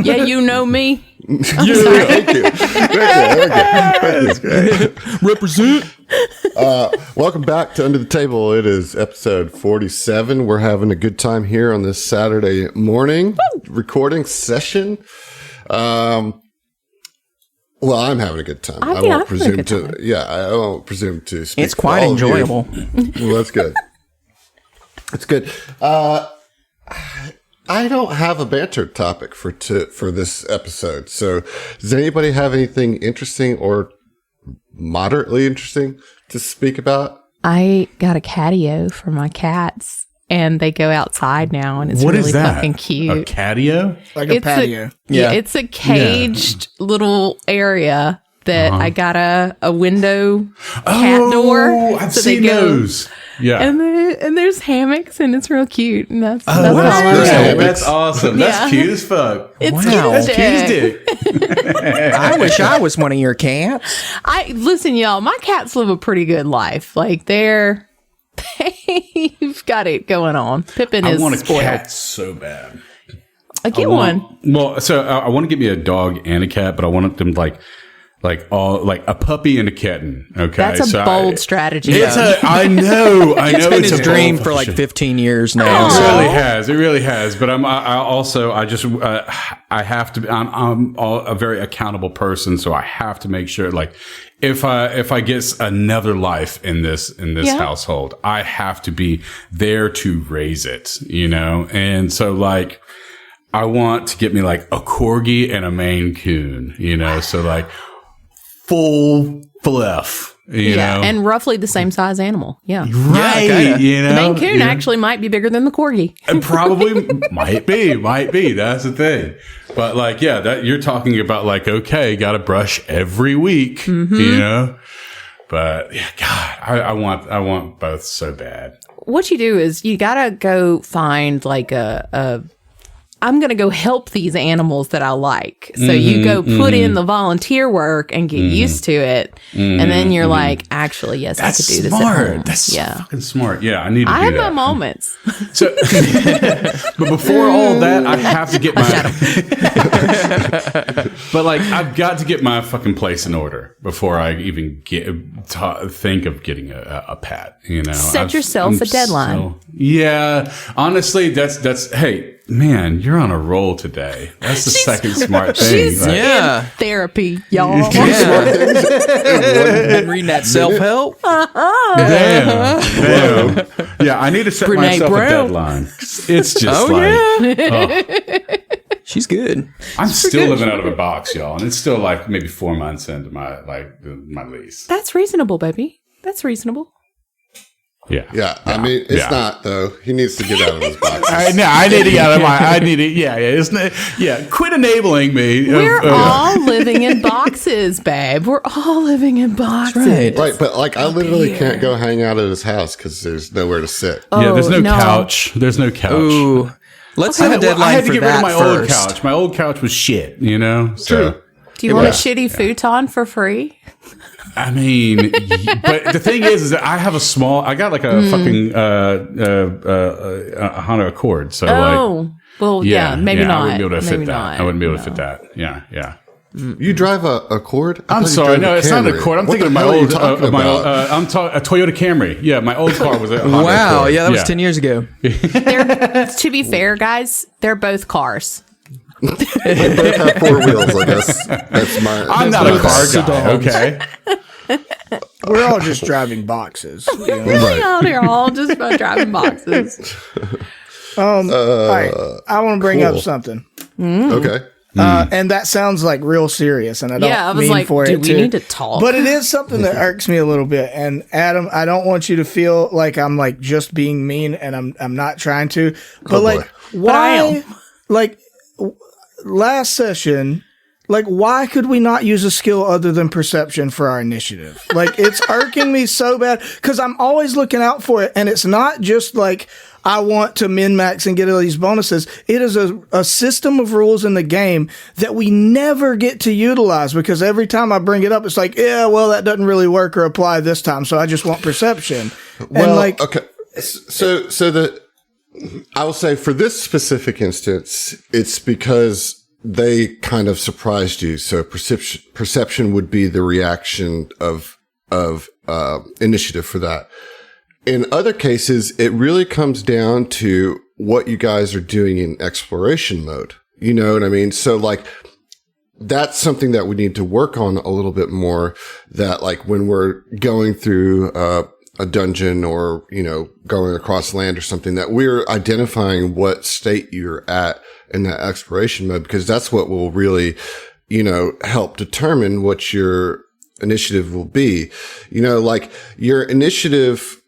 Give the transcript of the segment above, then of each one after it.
Yeah, you know me. Thank you. Represent. Welcome back to Under the Table. It is episode 47. We're having a good time here on this Saturday morning recording session. Well, I'm having a good time. I won't presume to. Yeah, I won't presume to speak. It's quite enjoyable. Well, that's good. That's good. I don't have a banter topic for this episode. So, does anybody have anything interesting or moderately interesting to speak about? I got a catio for my cats, and they go outside now, and it's really fucking cute. A catio? Like a patio. It's a caged little area that I got a window cat door. I've seen those. Yeah. And there's hammocks, and it's real cute. And that's great. That's awesome. That's cute as fuck. It's Wow. cute. That's cute. I wish I was one of your cats. Listen, y'all, my cats live a pretty good life. Like they've got it going on. Pippin is I want a spoiled. cat so bad. I get one. Well, so I want to get me a dog and a cat, but I want them like a puppy and a kitten. Okay, That's a bold strategy. I know. It's been his dream for like like 15 years now. It really has. But I have to. I'm a very accountable person, so I have to make sure. Like, if I get another life in this household, I have to be there to raise it. You know, and so like, I want to get me like a corgi and a Maine Coon. You know, so like full fluff. You know? And roughly the same size animal. Yeah. Right. Yeah, you know, The Maine Coon actually might be bigger than the corgi. and probably might be. That's the thing. But like, yeah, that you're talking about like, okay, got to brush every week, you know. But yeah, God, I want both so bad. What you do is you gotta go find like I'm going to go help these animals that I like. So you go put in the volunteer work and get used to it. And then you're like, actually, yes, I could do this at home. That's fucking smart. Yeah, I need to do have that. my moments. So, but before all that, I have to get my. But like, I've got to get my fucking place in order before I even think of getting a pet. You know, Set yourself a deadline. Yeah, honestly, that's hey. Man, you're on a roll today. That's the second smart thing. She's Like, in therapy, y'all. Been reading that self-help. Damn. Yeah, I need to set myself a deadline. It's just She's good. I'm still living out of a box, y'all, and it's still like maybe 4 months into my lease. That's reasonable, baby. That's reasonable. Yeah. I mean, it's not though. He needs to get out of his box. I need to get out of my. I need it. Yeah. Quit enabling me. We're all living in boxes, babe. We're all living in boxes. Right, but like I literally can't go hang out at his house because there's nowhere to sit. Yeah, there's no couch. There's no couch. Ooh. Let's have a deadline I had to for get rid of that my first. old couch. My old couch was shit, you know? So, Do you want a shitty futon for free? I mean, but the thing is that I have I got like a fucking Honda Accord. So maybe not. I wouldn't be able to fit that. Not. I wouldn't be able to fit that. Yeah. You drive a Accord? I'm sorry. No, it's not an Accord. I'm thinking of my old, I'm talking a Toyota Camry. Yeah, my old car was a Honda Wow. Accord. Yeah, that was 10 years ago. To be fair, guys, they're both cars. They both have 4 wheels, I guess. That's I'm not a car guy. Okay. We're all just driving boxes. You know? Right. They're all just about driving boxes. All right. I want to bring up something. Okay. And that sounds like real serious, and I don't mean for it we need to talk? But it is something that irks me a little bit. And Adam, I don't want you to feel like I'm like just being mean, and I'm not trying to. But like, why? Like last session. Like, why could we not use a skill other than perception for our initiative? Like, it's irking me so bad because I'm always looking out for it. And it's not just like I want to min-max and get all these bonuses. It is a system of rules in the game that we never get to utilize because every time I bring it up, it's like, yeah, well, that doesn't really work or apply this time. So I just want perception. Well, and like, okay. So I will say for this specific instance, it's because they kind of surprised you. So perception would be the reaction of initiative for that. In other cases, it really comes down to what you guys are doing in exploration mode. You know what I mean? So like, that's something that we need to work on a little bit more, that like when we're going through, a dungeon or, you know, going across land or something, that we're identifying what state you're at in that exploration mode, because that's what will really, you know, help determine what your initiative will be. You know, like your initiative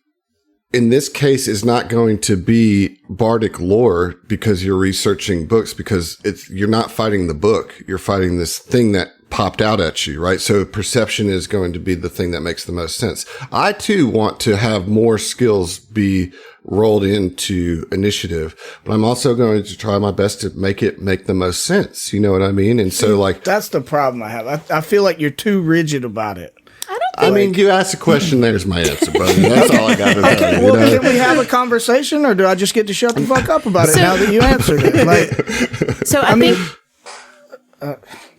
in this case is not going to be bardic lore because you're researching books, because you're not fighting the book. You're fighting this thing that popped out at you, right? So perception is going to be the thing that makes the most sense. I too want to have more skills be rolled into initiative, but I'm also going to try my best to make the most sense. You know what I mean? And so like, that's the problem I have. I feel like you're too rigid about it. I mean, you asked a question, there's my answer, brother. That's all I got to tell you. Well, can we have a conversation, or do I just get to shut the fuck up about it now that you answered it? Like, so I think,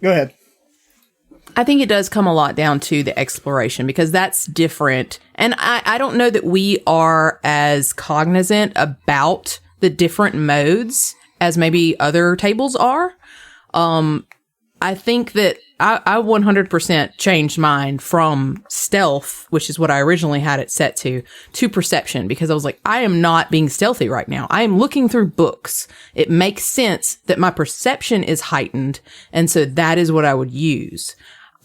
go ahead. I think it does come a lot down to the exploration, because that's different. And I don't know that we are as cognizant about the different modes as maybe other tables are. I think that I 100% changed mine from stealth, which is what I originally had it set to perception, because I was like, I am not being stealthy right now. I am looking through books. It makes sense that my perception is heightened. And so that is what I would use.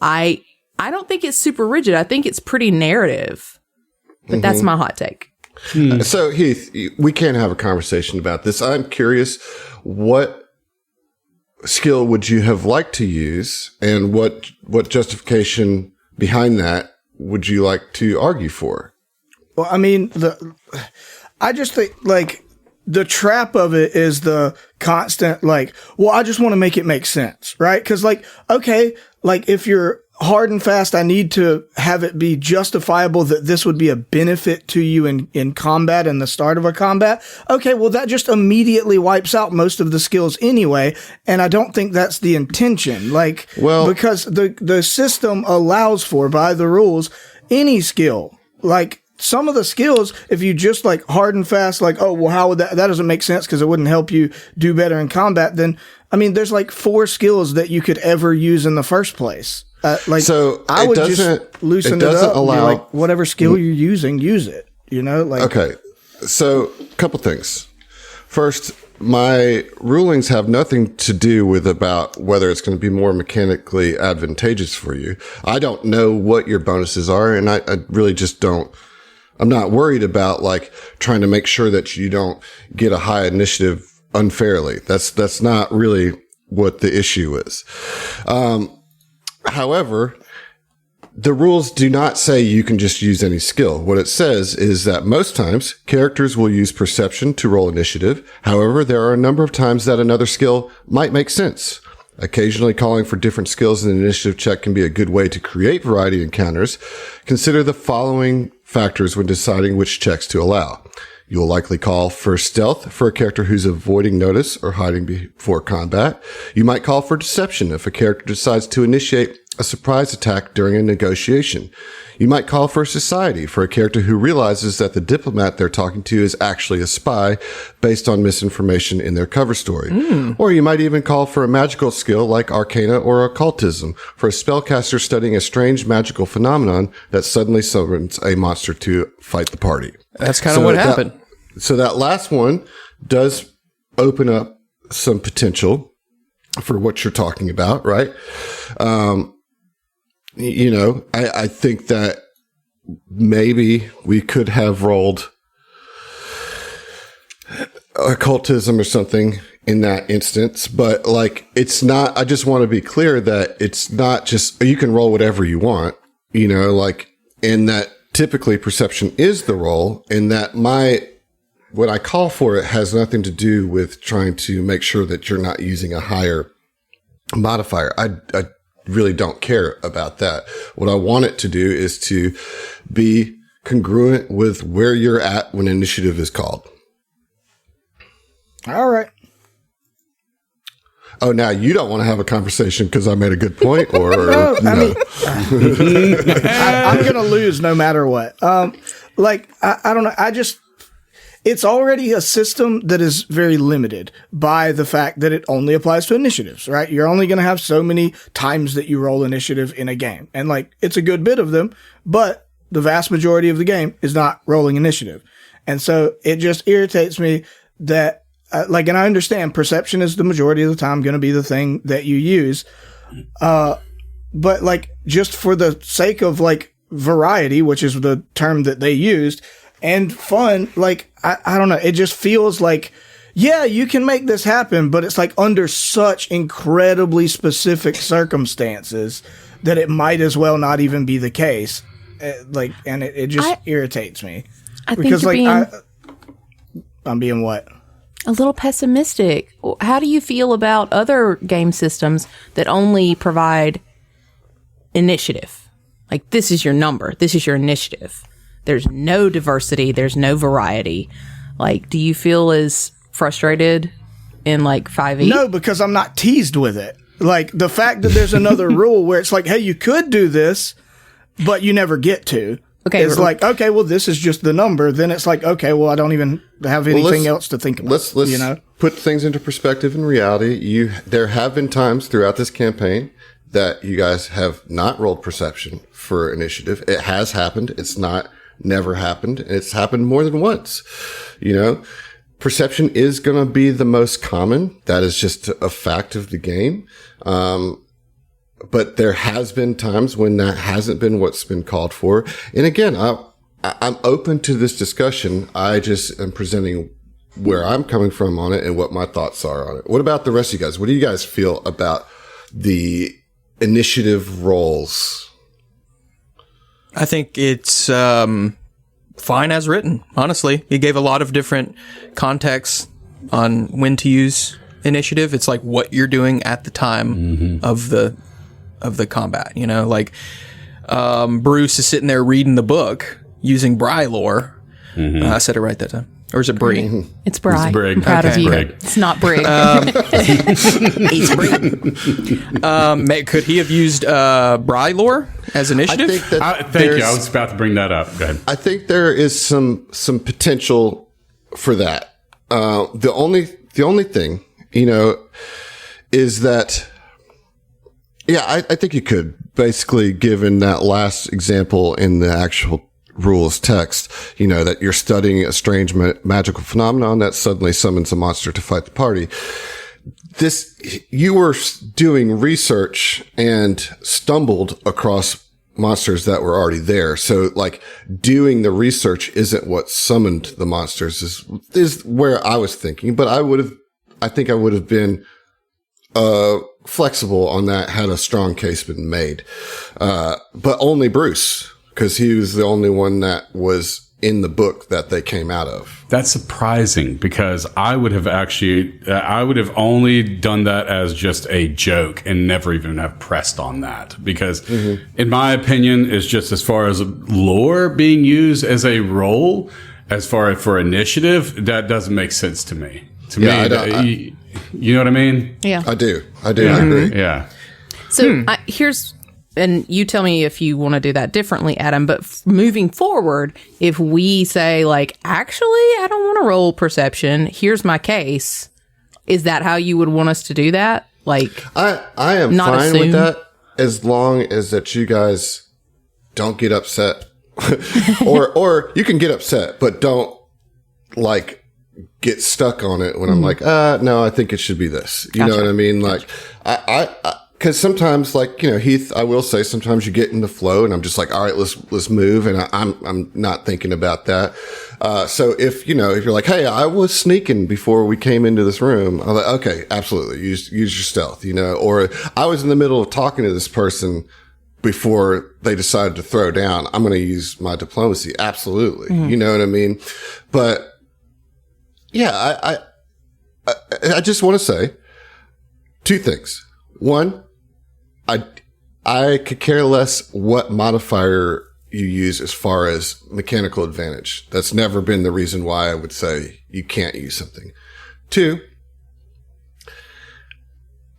I don't think it's super rigid. I think it's pretty narrative, but that's my hot take. So Heath, we can't have a conversation about this. I'm curious, what skill would you have liked to use, and what justification behind that would you like to argue for? Well, I mean, I just think like the trap of it is the constant like, well, I just want to make it make sense, right? Because like, okay, like if you're hard and fast, I need to have it be justifiable that this would be a benefit to you in combat and the start of a combat. Okay, well, that just immediately wipes out most of the skills anyway, and I don't think that's the intention. Like, well, because the system allows for, by the rules, any skill. Like, some of the skills, if you just like hard and fast, like, oh, well, how would that doesn't make sense because it wouldn't help you do better in combat, then, I mean, there's like 4 skills that you could ever use in the first place. Like, so I would just loosen it up. Allow, like, whatever skill you're using, use it. You know, like. Okay, so a couple things. First, my rulings have nothing to do with about whether it's going to be more mechanically advantageous for you. I don't know what your bonuses are, and I really just don't. I'm not worried about like trying to make sure that you don't get a high initiative unfairly. That's not really what the issue is. However, the rules do not say you can just use any skill. What it says is that most times characters will use perception to roll initiative. However, there are a number of times that another skill might make sense. Occasionally calling for different skills in an initiative check can be a good way to create variety encounters. Consider the following factors when deciding which checks to allow. You will likely call for stealth for a character who's avoiding notice or hiding before combat. You might call for deception if a character decides to initiate a surprise attack during a negotiation. You might call for society for a character who realizes that the diplomat they're talking to is actually a spy based on misinformation in their cover story. Or you might even call for a magical skill like arcana or occultism for a spellcaster studying a strange magical phenomenon that suddenly summons a monster to fight the party. That's kind of what happened. So that last one does open up some potential for what you're talking about, right? You know, I think that maybe we could have rolled occultism or something in that instance, but like, it's not, I just want to be clear that it's not just, you can roll whatever you want, you know, like, and that typically perception is the roll, and that what I call for it has nothing to do with trying to make sure that you're not using a higher modifier. I really don't care about that. What I want it to do is to be congruent with where you're at when initiative is called. All right. oh, now you don't want to have a conversation because I made a good point, or No, no. I mean, I'm going to lose no matter what. I don't know. It's already a system that is very limited by the fact that it only applies to initiatives, right? You're only going to have so many times that you roll initiative in a game. And it's a good bit of them, but the vast majority of the game is not rolling initiative. And so it just irritates me that, and I understand perception is the majority of the time going to be the thing that you use. But just for the sake of variety, which is the term that they used, and fun, I don't know. It just feels like, yeah, you can make this happen, but it's under such incredibly specific circumstances that it might as well not even be the case. And it just irritates me. I think you're being I'm being what? a little pessimistic. How do you feel about other game systems that only provide initiative? Like, this is your number. This is your initiative. There's no diversity. There's no variety. Do you feel as frustrated in 5e? No, because I'm not teased with it. The fact that there's another rule where it's hey, you could do this, but you never get to. Okay. It's okay, well, this is just the number. Then it's okay, well, I don't even have anything else to think about. Let's put things into perspective and reality. There have been times throughout this campaign that you guys have not rolled perception for initiative. It has happened. It's not never happened. It's happened more than once. Perception is going to be the most common. That is just a fact of the game. But there has been times when that hasn't been what's been called for. And again, I'm open to this discussion. I just am presenting where I'm coming from on it and what my thoughts are on it. What about the rest of you guys? What do you guys feel about the initiative roles? I think it's fine as written, honestly. He gave a lot of different contexts on when to use initiative. It's what you're doing at the time of the combat, Bruce is sitting there reading the book using Bry lore. I said it right that time. Or is it Bree? It's Bry. It's Brig. I'm proud of you. Brig. It's not Brig. It's Bree. Could he have used Bry lore as initiative? I think that Thank you. I was about to bring that up. Go ahead. I think there is some potential for that. The only thing, is that, I think you could basically, given that last example in the actual rules text, that you're studying a strange magical phenomenon that suddenly summons a monster to fight the party. You were doing research and stumbled across monsters that were already there. So doing the research isn't what summoned the monsters is where I was thinking, but I think I would have been, flexible on that had a strong case been made. But only Bruce, because he was the only one that was in the book that they came out of. That's surprising because I would have only done that as just a joke and never even have pressed on that because in my opinion, it's just as far as lore being used as a role, as far as for initiative, that doesn't make sense to me. You know what I mean? Yeah. I do. I agree. Yeah. So here's, and you tell me if you want to do that differently, Adam, but moving forward, if we say actually, I don't want to roll perception, here's my case, is that how you would want us to do that? I am fine with that as long as that you guys don't get upset or you can get upset, but don't get stuck on it when I'm no, I think it should be this. You know what I mean? Cause sometimes Heath, I will say sometimes you get in the flow and I'm just all right, let's move. And I'm not thinking about that. So if you're hey, I was sneaking before we came into this room, I'm okay, absolutely. Use your stealth, or I was in the middle of talking to this person before they decided to throw down. I'm going to use my diplomacy. Absolutely. You know what I mean? But yeah, I just want to say two things. One, I could care less what modifier you use as far as mechanical advantage. That's never been the reason why I would say you can't use something. Two,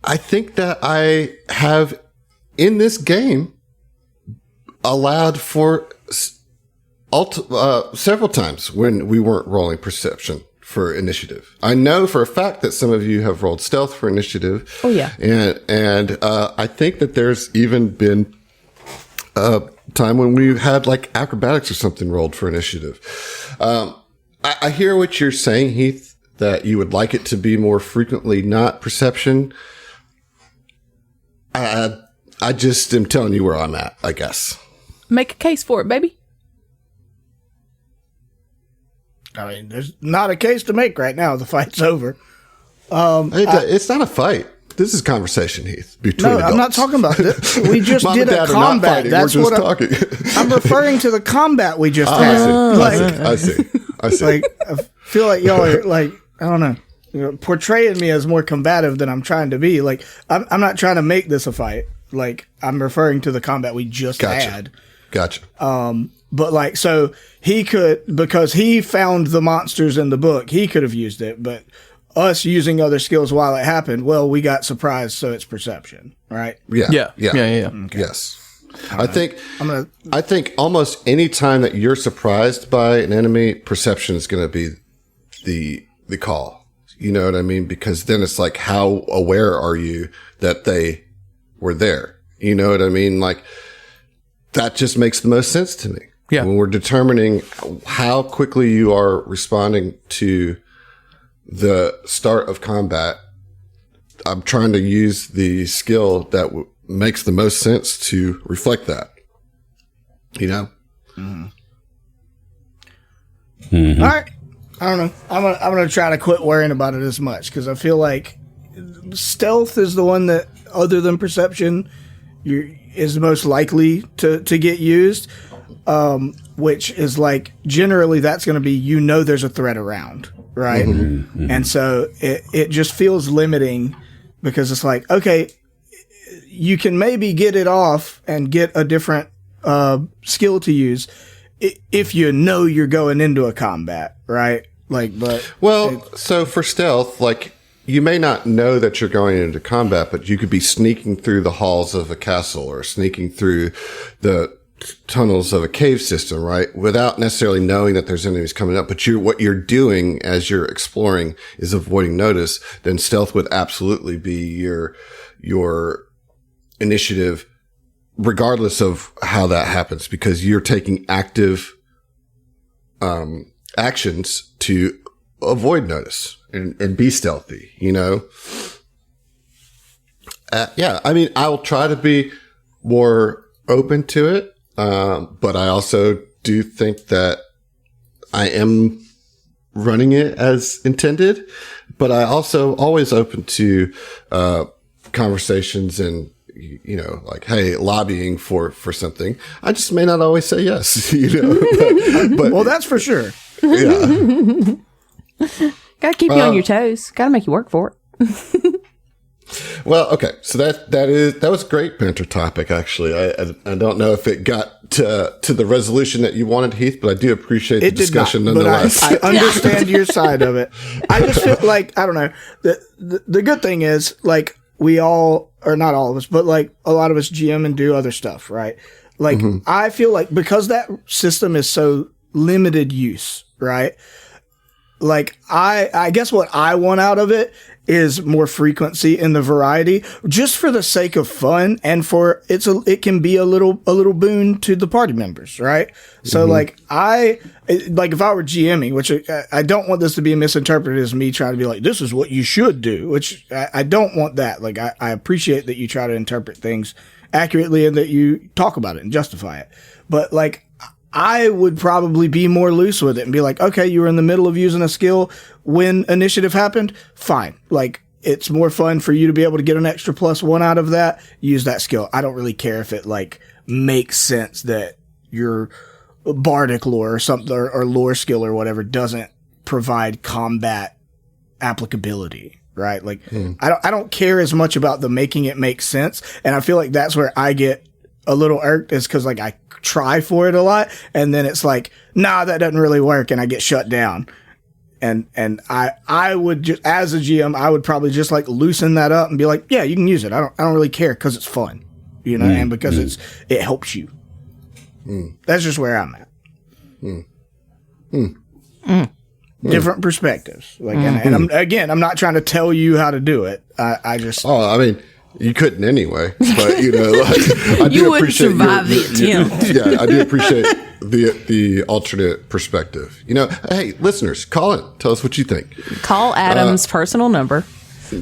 I think that I have in this game allowed for several times when we weren't rolling perception for initiative. I know for a fact that some of you have rolled stealth for initiative. Oh yeah. And I think that there's even been a time when we had like acrobatics or something rolled for initiative. I hear what you're saying, Heath, that you would like it to be more frequently not perception. I just am telling you where I'm at, I guess. Make a case for it, baby. I mean, there's not a case to make right now. The fight's over. It's not a fight. This is conversation, Heath. Between no, adults. I'm not talking about this. We just Mom did and a Dad are not combat. fighting. That's We're just what talking. I'm referring to the combat we just had. I see. Like, I feel like y'all are like, I don't know, portraying me as more combative than I'm trying to be. Like, I'm not trying to make this a fight. Like, I'm referring to the combat we just had. Gotcha. But like, so he could, because he found the monsters in the book, he could have used it, but us using other skills while it happened, well, we got surprised, so it's perception, right? Yeah. Okay. Yes. I think almost any time that you're surprised by an enemy, perception is going to be the call. You know what I mean? Because then it's like, how aware are you that they were there? You know what I mean? Like, that just makes the most sense to me. Yeah. When we're determining how quickly you are responding to the start of combat, I'm trying to use the skill that makes the most sense to reflect that. You know? Mm-hmm. All right. I don't know. I'm gonna try to quit worrying about it as much, because I feel like stealth is the one that, other than perception, is the most likely to get used. Which is like, generally that's going to be, there's a threat around, right? Mm-hmm. And so it just feels limiting, because it's like, okay, you can maybe get it off and get a different skill to use if you're going into a combat, right? Like, but so for stealth, like, you may not know that you're going into combat, but you could be sneaking through the halls of a castle or sneaking through the tunnels of a cave system, right? Without necessarily knowing that there's enemies coming up. But what you're doing as you're exploring is avoiding notice. Then stealth would absolutely be your initiative, regardless of how that happens, because you're taking active actions to avoid notice and be stealthy, you know? Yeah, I mean, I will try to be more open to it. But I also do think that I am running it as intended, but I also always open to, conversations and, like, hey, lobbying for something. I just may not always say yes, but well, that's for sure. Yeah. Gotta keep you on your toes. Gotta make you work for it. Well, okay. So that was a great banter topic, actually. I don't know if it got to the resolution that you wanted, Heath, but I do appreciate the discussion nonetheless. I understand your side of it. I just feel like, I don't know. The good thing is, like, we all, or not all of us, but like a lot of us GM and do other stuff, right? Like, I feel like because that system is so limited use, right? Like, I guess what I want out of it is more frequency in the variety, just for the sake of fun, and for it can be a little boon to the party members, right? So like, if I were GMing, which I don't want this to be misinterpreted as me trying to be like, this is what you should do, which I don't want that. Like, I appreciate that you try to interpret things accurately and that you talk about it and justify it. But like, I would probably be more loose with it and be like, okay, you were in the middle of using a skill when initiative happened. Fine. Like, it's more fun for you to be able to get an extra +1 out of that. Use that skill. I don't really care if it like makes sense that your bardic lore or something, or lore skill or whatever, doesn't provide combat applicability. Right. Like, I don't care as much about the making it make sense. And I feel like that's where I get a little irked, is because like I try for it a lot, and then it's like, nah, that doesn't really work, and I get shut down. And I would just, as a GM, I would probably just like loosen that up and be like, yeah, you can use it. I don't really care because it's fun, and because it helps you. That's just where I'm at. Different perspectives. Like, and I'm not trying to tell you how to do it. I just. Oh, I mean, you couldn't anyway, but I You wouldn't survive the attempt. Yeah, I do appreciate the alternate perspective. Hey, listeners, call in. Tell us what you think. Call Adam's personal number.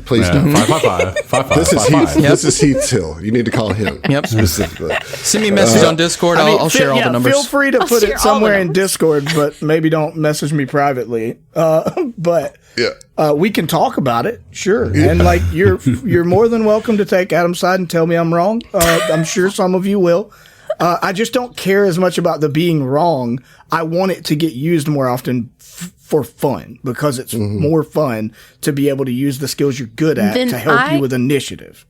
Please don't. 555. This is Heath's Hill. You need to call him. Yep. Specifically. Send me a message on Discord. I'll share all the numbers. Feel free to put it somewhere in Discord, but maybe don't message me privately. But we can talk about it, sure. Yeah. And like you're more than welcome to take Adam's side and tell me I'm wrong. I'm sure some of you will. I just don't care as much about the being wrong. I want it to get used more often for fun, because it's more fun to be able to use the skills you're good at to help you with initiative,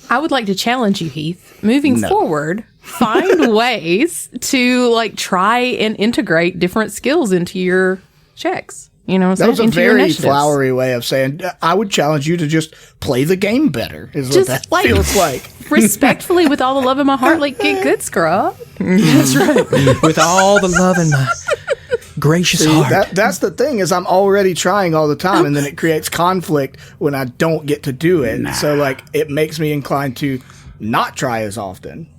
I would like to challenge you, Heath. Moving forward, find ways to like try and integrate different skills into your checks. That was a very flowery way of saying I would challenge you to just play the game better, is just what that feels like. Respectfully, with all the love in my heart, like, get good, scrub. That's right. With all the love in my gracious heart. That's the thing, is I'm already trying all the time, and then it creates conflict when I don't get to do it. Nah. So, like, it makes me inclined to not try as often.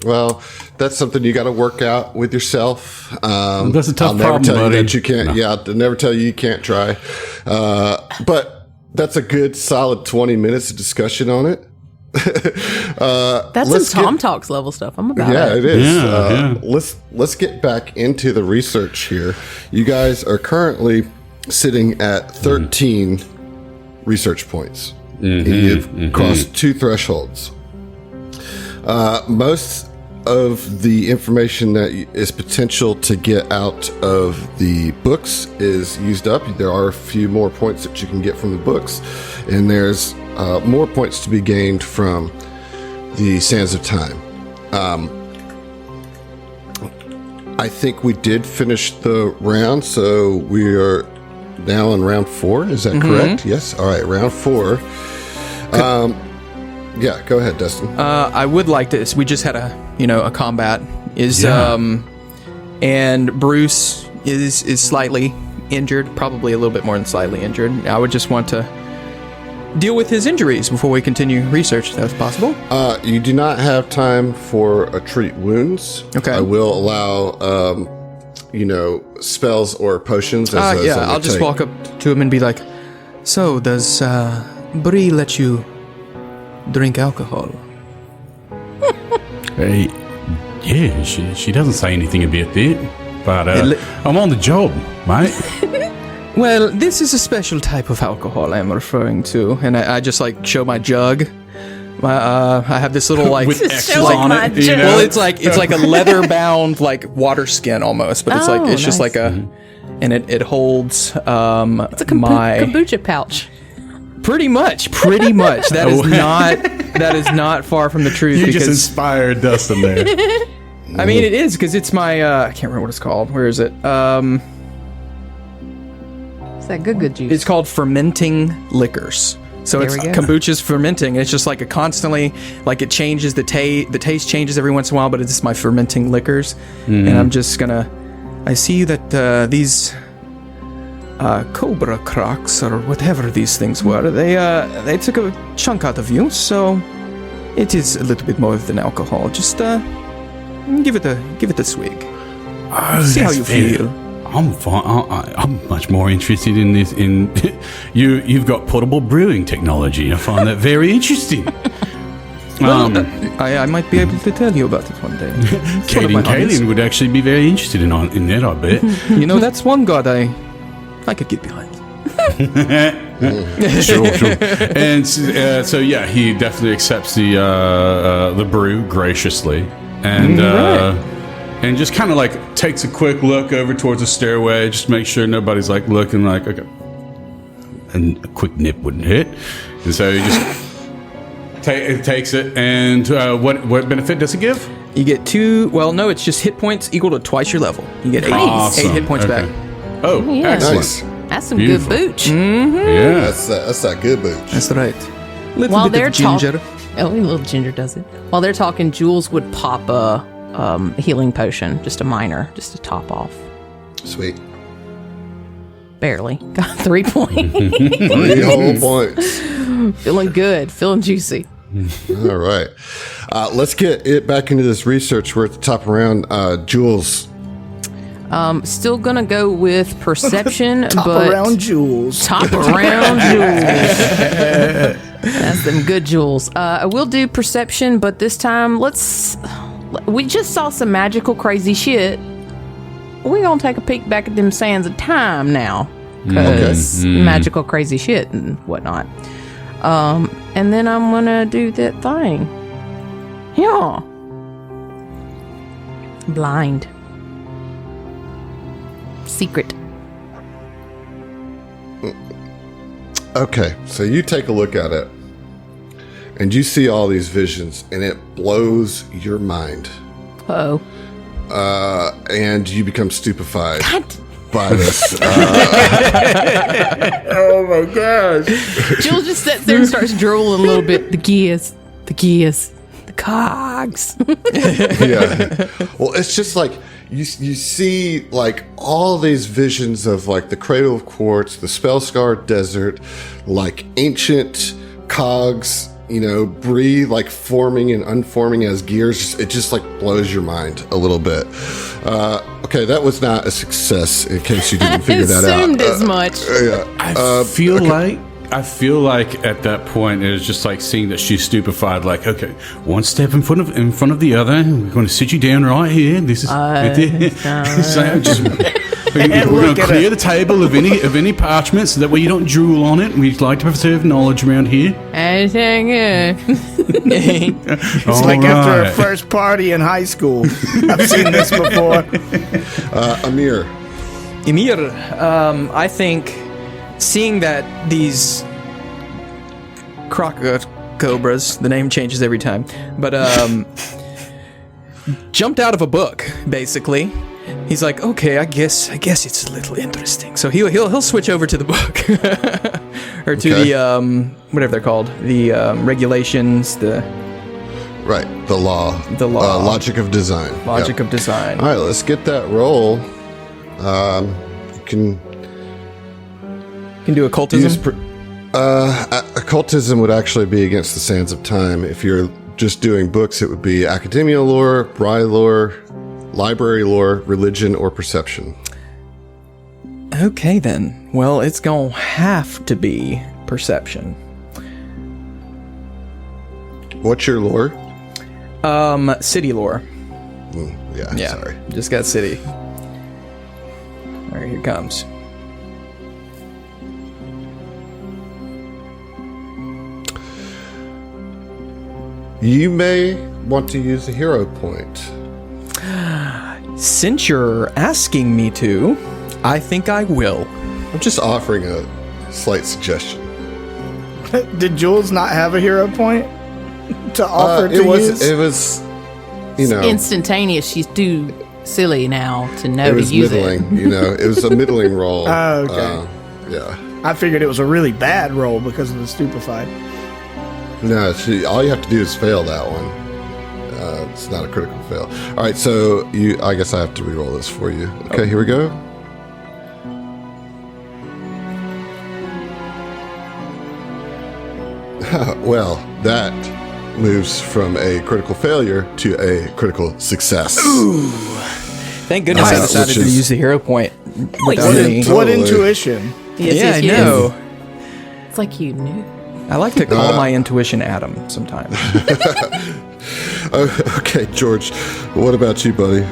Well, that's something you got to work out with yourself. That's a tough problem, tell buddy. You that you can't. No. Yeah, I'll never tell you can't try. But that's a good, solid 20 minutes of discussion on it. That's some Tom Talks level stuff. I'm about it. Yeah, it is. Let's get back into the research here. You guys are currently sitting at 13 research points. You've crossed 2 thresholds. Most of the information that is potential to get out of the books is used up. There are a few more points that you can get from the books, and there's more points to be gained from the Sands of Time. I think we did finish the round, so we are now in round 4. Is that correct? Yes. All right, round 4. Yeah, go ahead, Dustin. I would like to. We just had a combat. And Bruce is slightly injured, probably a little bit more than slightly injured. I would just want to deal with his injuries before we continue research, if that's possible. You do not have time for treat wounds. Okay. I will allow, spells or potions. I'll just walk up to him and be like, "So, does Bree let you drink alcohol?" Yeah, she doesn't say anything about that, but I'm on the job, mate. Well, this is a special type of alcohol I'm referring to, and I just like show my jug. I have this little like with X's on it. Well, it's like a leather bound like water skin almost, but it's just like a, and it holds it's a kombucha pouch. Pretty much. That is not far from the truth. You just inspired Dustin there. I mean, it is, because it's my I can't remember what it's called. Where is it? It's that good juice. It's called fermenting liquors. So kombucha's fermenting. It's just like a constantly, like it changes the taste changes every once in a while, but it's my fermenting liquors. And I'm just gonna. I see that these Cobra Crocs, or whatever these things were, they took a chunk out of you, so it is a little bit more than alcohol. Just give it a swig. See how you feel. I'm fine. I'm much more interested in this. You've got portable brewing technology. I find that very interesting. I might be able to tell you about it one day. Kate and Kaylin would actually be very interested in that, I bet. That's one god I could get behind. Sure. And so yeah, he definitely accepts the brew graciously, and just kind of like takes a quick look over towards the stairway, just make sure nobody's like looking like, okay, and a quick nip wouldn't hit, and so he just takes it. And what benefit does it give? You get 2. Well, no, it's just hit points equal to twice your level. You get 8 hit points back. Oh, Yeah. excellent. Nice. That's some Beautiful. good booch. Yeah. That's that good booch. That's right. Little While bit they're of ginger. talking, a little ginger does it. While they're talking, Jules would pop a healing potion, just a minor, just to top off. Sweet. Barely got 3 points. 3 whole points. Feeling good, feeling juicy. All right. Let's get it back into this research. We're at the top round. Jules. Still gonna go with perception, Top but around Jules. top around Jules. That's them good Jules. I will do perception, but this time we just saw some magical crazy shit. We're gonna take a peek back at them sands of time now, because magical crazy shit and whatnot. And then I'm gonna do that thing. Yeah. Blind. Secret. Okay, so you take a look at it, and you see all these visions, and it blows your mind. Uh-oh. And you become stupefied God. by this. Oh my gosh. Jill just sits there and starts drooling a little bit. The gears, the cogs. Yeah. Well, it's just like you see like all these visions of like the Cradle of Quartz, the Spellscarred Desert, like ancient cogs, Bree like forming and unforming as gears. It just like blows your mind a little bit. Okay, that was not a success in case you didn't figure that out. Assumed as much. I feel like at that point it was just like seeing that she's stupefied. Like, okay, one step in front of the other. We're going to sit you down right here. This is so just. We're going to clear the table of any parchment so that way you don't drool on it. We'd like to preserve knowledge around here. Anything good? It's like after a first party in high school. I've seen this before. Amir. Emir, I think seeing that these cobras, the name changes every time, but jumped out of a book, basically. He's like, okay, I guess it's a little interesting. So he'll switch over to the book, or to the whatever they're called, the regulations, the law, logic of design, of design. All right, let's get that roll. You can do occultism. Occultism would actually be against the sands of time. If you're just doing books, it would be academia lore, Bry lore, library lore, religion, or perception. Okay, then. Well, it's gonna have to be perception. What's your lore? City lore. Yeah, sorry. Just got city. All right, here it comes. You may want to use a hero point. Since you're asking me to, I think I will. I'm just offering a slight suggestion. Did Jules not have a hero point to offer to use? It was, Instantaneous. She's too silly now to know it to was use middling. it. It was a middling roll. Oh, okay. Yeah. I figured it was a really bad roll because of the stupefied. No, all you have to do is fail that one. It's not a critical fail. All right, so I guess I have to re-roll this for you. Okay, Here we go. Well, that moves from a critical failure to a critical success. Ooh. Thank goodness I decided to use the hero point. What intuition. Yes, I know. It's like you knew. I like to call my intuition Adam sometimes. Okay, George, what about you, buddy?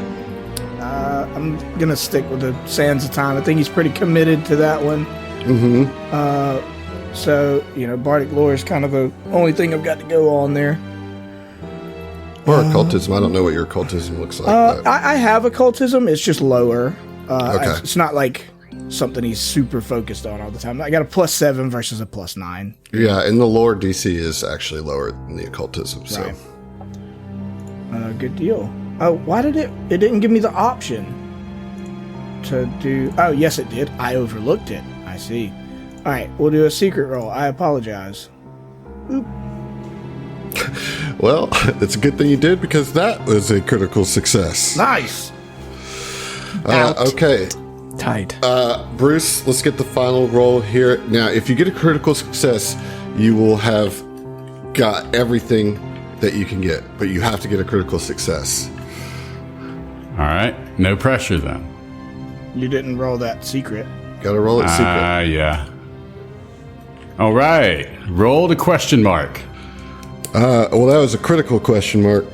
I'm going to stick with the Sands of Time. I think he's pretty committed to that one. Mm-hmm. So, Bardic lore is kind of the only thing I've got to go on there. Or occultism. I don't know what your occultism looks like. I have occultism. It's just lower. Okay. It's not like something he's super focused on all the time. I got a +7 versus a +9. Yeah, and the lore DC is actually lower than the occultism. So, right. Good deal. Oh, why did it didn't give me the option to do... Oh, yes, it did. I overlooked it. I see. All right, we'll do a secret roll. I apologize. Oop. Well, it's a good thing you did because that was a critical success. Nice. Okay. Tight. Bruce, let's get the final roll here. Now, if you get a critical success, you will have got everything that you can get, but you have to get a critical success. All right. No pressure then. You didn't roll that secret. Got to roll it secret. Yeah. All right. Roll the question mark. Well, that was a critical question mark.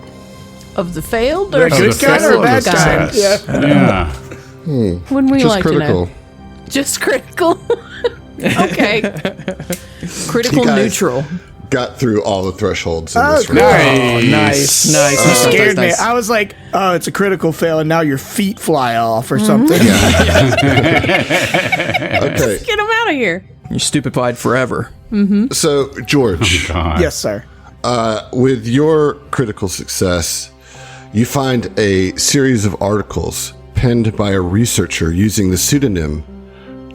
Of the failed or The good kind or bad kind? Yeah. When we Just like critical. to know. Just critical. Okay. Critical You guys neutral. got through all the thresholds in Oh, this cool. round. Nice. Nice. You scared me. Nice. I was like, oh, it's a critical fail, and now your feet fly off or something. Okay. Get him out of here. You're stupefied forever. So, George, God. Yes, sir. with your critical success, you find a series of articles penned by a researcher using the pseudonym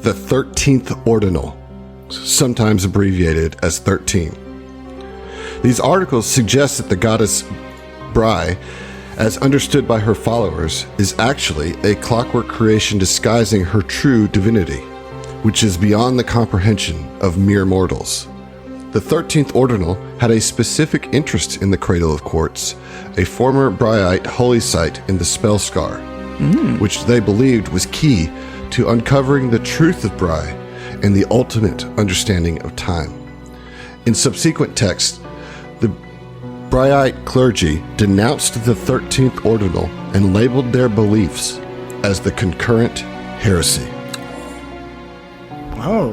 the 13th Ordinal, sometimes abbreviated as 13. These articles suggest that the goddess Bri, as understood by her followers, is actually a clockwork creation disguising her true divinity, which is beyond the comprehension of mere mortals. The 13th Ordinal had a specific interest in the Cradle of Quartz, a former Briite holy site in the Spellscar, which they believed was key to uncovering the truth of Bri and the ultimate understanding of time. In subsequent texts, the Briite clergy denounced the 13th Ordinal and labeled their beliefs as the concurrent heresy. Oh,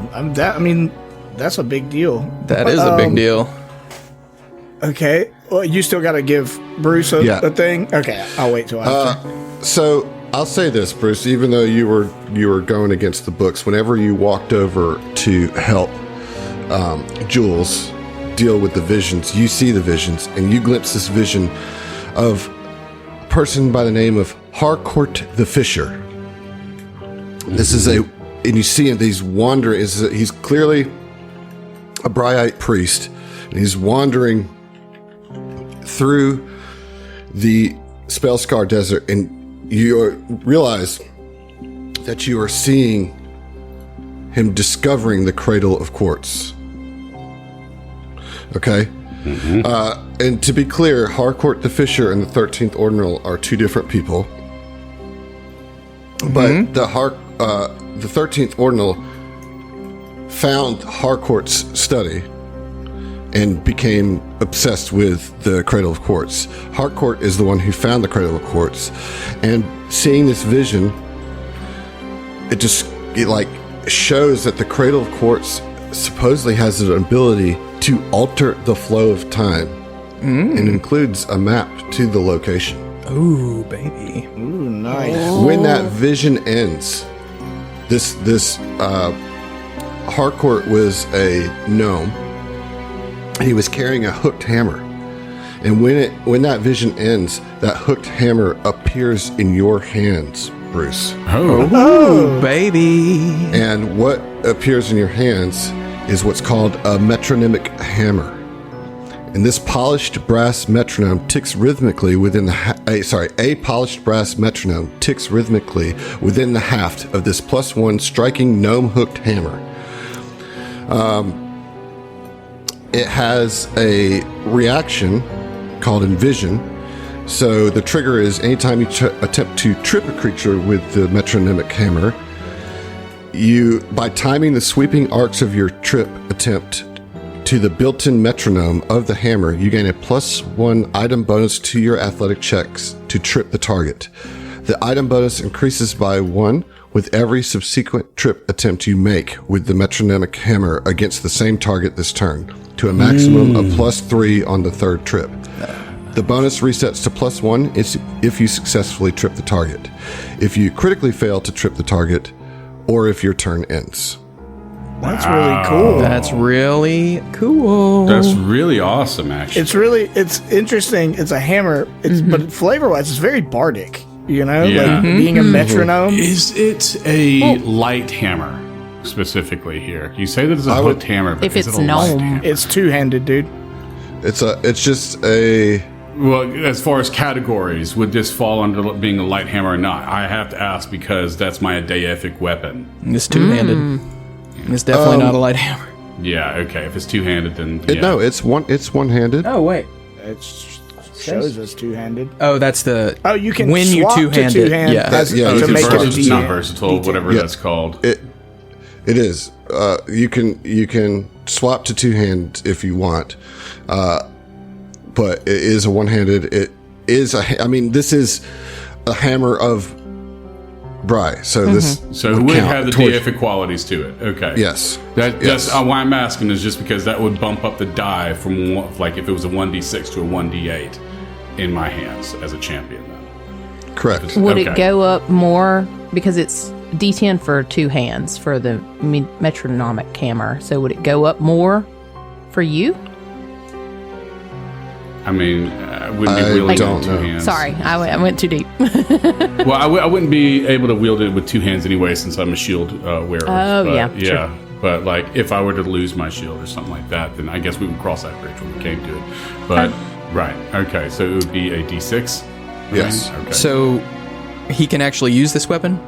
that's a big deal. That is a big deal. Okay. Well, you still got to give Bruce a thing? Okay, I'll wait till after. So I'll say this, Bruce, even though you were going against the books, whenever you walked over to help Jules deal with the visions, you see the visions, and you glimpse this vision of a person by the name of Harcourt the Fisher. This is and you see him, he's wandering, he's clearly a Briite priest, and he's wandering through the Spellscar Desert, and you realize that you are seeing him discovering the Cradle of Quartz. Okay? And to be clear, Harcourt the Fisher and the 13th Ordinal are two different people. But the 13th Ordinal found Harcourt's study and became obsessed with the Cradle of Quartz. Harcourt is the one who found the Cradle of Quartz, and seeing this vision, it shows that the Cradle of Quartz supposedly has an ability to alter the flow of time, and includes a map to the location. Ooh, baby. Ooh, nice. When that vision ends, this Harcourt was a gnome. He was carrying a hooked hammer, and when that vision ends, that hooked hammer appears in your hands, Bruce. Oh, baby. And what appears in your hands is what's called a metronymic hammer. And this polished brass metronome ticks rhythmically within a polished brass metronome ticks rhythmically within the haft of this +1 striking gnome hooked hammer. It has a reaction called envision. So the trigger is anytime you attempt to trip a creature with the metronymic hammer, by timing the sweeping arcs of your trip attempt to the built-in metronome of the hammer, you gain a +1 item bonus to your athletic checks to trip the target. The item bonus increases by 1 with every subsequent trip attempt you make with the metronymic hammer against the same target this turn, to a maximum of +3 on the third trip. The bonus resets to +1 if you successfully trip the target, if you critically fail to trip the target, or if your turn ends. That's really cool. That's really cool. That's really awesome, actually. It's interesting. It's a hammer, but flavor-wise, it's very bardic. like being a metronome. Is it a light hammer specifically here? You say that it's a hooked hammer, but if is it's it a light gnome. hammer? It's two-handed, dude. It's just a. Well, as far as categories, would this fall under being a light hammer or not? I have to ask because that's my deific weapon. It's two-handed. It's definitely not a light hammer. Yeah, okay. If it's two-handed, then No, it's one-handed. Oh, wait. It shows us two-handed. Oh, that's the... Oh, you can when swap you two-hand to it. two-hand Yeah. to make it a it's not D10. versatile, whatever that's called. It is. You can swap to two-hand if you want, but it is a one-handed. It is this is a hammer of Bry. So this So it would have the deific qualities to it. Okay. Yes. That's why I'm asking is just because that would bump up the die from like if it was a 1d6 to a 1d8 in my hands as a champion. Then. Correct. Would it go up more because it's D10 for two hands for the metronomic hammer? So would it go up more for you? I mean, I wouldn't be wielding it with two hands. Sorry, I went too deep. Well, I wouldn't be able to wield it with two hands anyway since I'm a shield wearer. Oh, but, yeah, yeah. sure. But like, if I were to lose my shield or something like that, then I guess we would cross that bridge when we came to it. But right, okay, so it would be a D6. Yes. Okay. So he can actually use this weapon?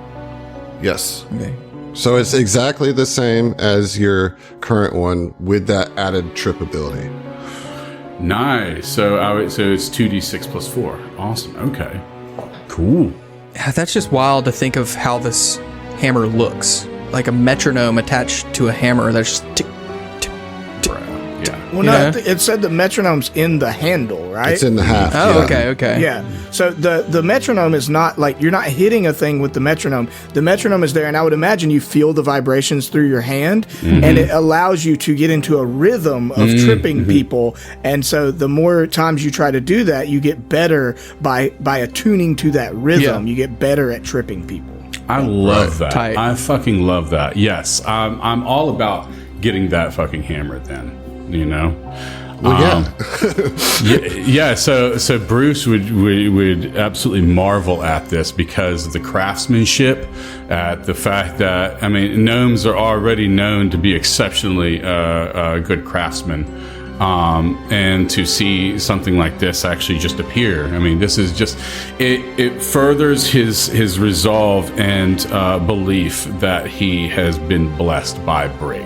Yes. Okay. So it's exactly the same as your current one with that added trip ability. Nice. So it's 2d6 plus 4. Awesome. Okay. Cool. Yeah, that's just wild to think of how this hammer looks. Like a metronome attached to a hammer that's just tick, tick, tick. Yeah. Well, Yeah. no, it said the metronome's in the handle, right? It's in the half. Oh, yeah. okay. Yeah. So the metronome is not like you're not hitting a thing with the metronome. The metronome is there, and I would imagine you feel the vibrations through your hand, and it allows you to get into a rhythm of tripping people. And so the more times you try to do that, you get better by attuning to that rhythm. Yeah. You get better at tripping people. I love that. Tight. I fucking love that. Yes. I'm all about getting that fucking hammer then, you know? Well, yeah. So Bruce would absolutely marvel at this because of the craftsmanship, at the fact that gnomes are already known to be exceptionally good craftsmen, and to see something like this actually just appear. This is just it furthers his resolve and belief that he has been blessed by Brig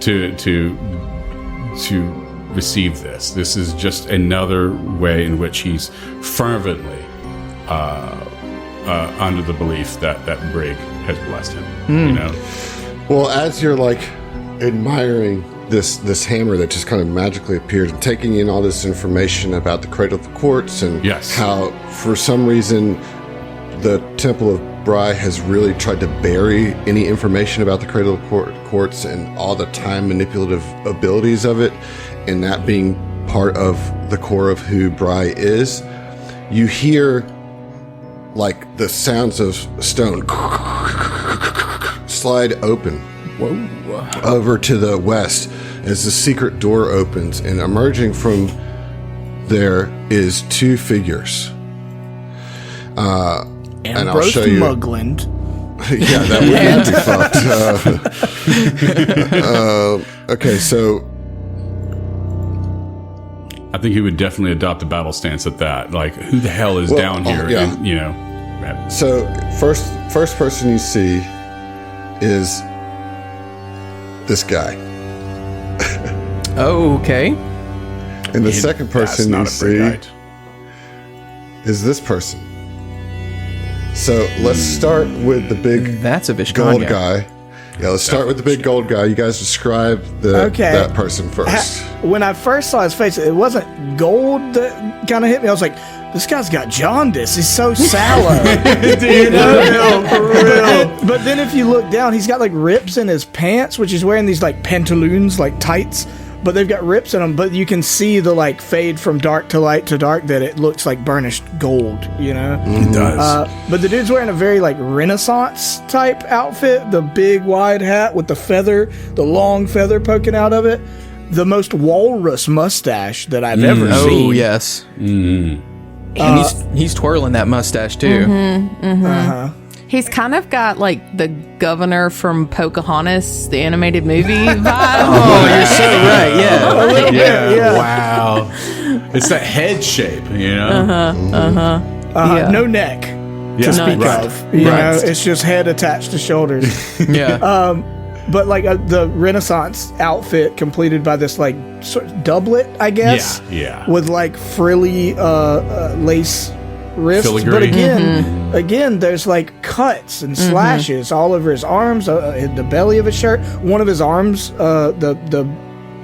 to receive this. This is just another way in which he's fervently under the belief that Brig has blessed him. You know. Well, as you're like admiring this hammer that just kind of magically appeared and taking in all this information about the Cradle of the Quartz and how for some reason the Temple of Bry has really tried to bury any information about the Cradle of Quartz and all the time manipulative abilities of it, and that being part of the core of who Bry is, you hear like the sounds of stone slide open over to the west as the secret door opens, and emerging from there is two figures. And I'll show you. Mugland. Yeah, that would be fucked. Okay, so I think he would definitely adopt a battle stance at that. Like, who the hell is down here? yeah. And, you know. So first person you see is this guy, Oh, okay. and the second person you see Brigite. is this person. So let's start with the big That's a Vishkanya. gold guy. Yeah, let's start with the big gold guy. You guys describe that person first. When I first saw his face, it wasn't gold that kind of hit me. I was like, this guy's got jaundice. He's so sallow. Dude, for real. But then if you look down, he's got like rips in his pants, which he's wearing these like pantaloons, like tights, but they've got rips in them. But you can see the like fade from dark to light to dark that it looks like burnished gold, you know? It does. But the dude's wearing a very like Renaissance type outfit, the big wide hat with the long feather poking out of it. The most walrus mustache that I've ever seen. Oh, yes. He's twirling that mustache too. He's kind of got like the governor from Pocahontas, the animated movie vibe. Oh, you're so right. Yeah. Yeah. Wow. It's that head shape, you know? Yeah. No neck Yeah. to speak Right. of. You know, it's just head attached to shoulders. Yeah. But like the Renaissance outfit completed by this like sort of doublet, I guess. Yeah. With like frilly lace wrists. Filigree. But again, there's like cuts and slashes all over his arms, the belly of his shirt. One of his arms, the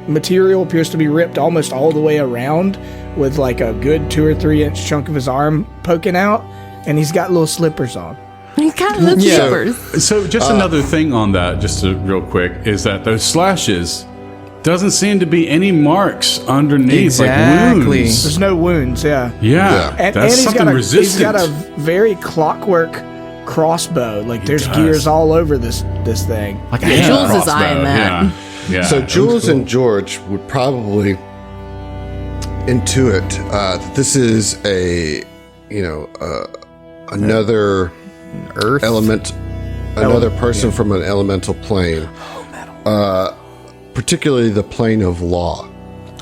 material appears to be ripped almost all the way around, with like a good 2 or 3 inch chunk of his arm poking out, and he's got little slippers on. He's got little slippers. So just another thing on that, just real quick, is that those slashes doesn't seem to be any marks underneath, Exactly. like wounds. There's no wounds, yeah. Yeah, And that's he's something got resistant. he's got a very clockwork crossbow. Like there's does. gears all over this thing. like a Yeah, hand Jules is crossbow. eyeing that. Yeah. So that Jules was cool. and George would probably intuit that this is another Earth. element, another person from an elemental plane, particularly the plane of law.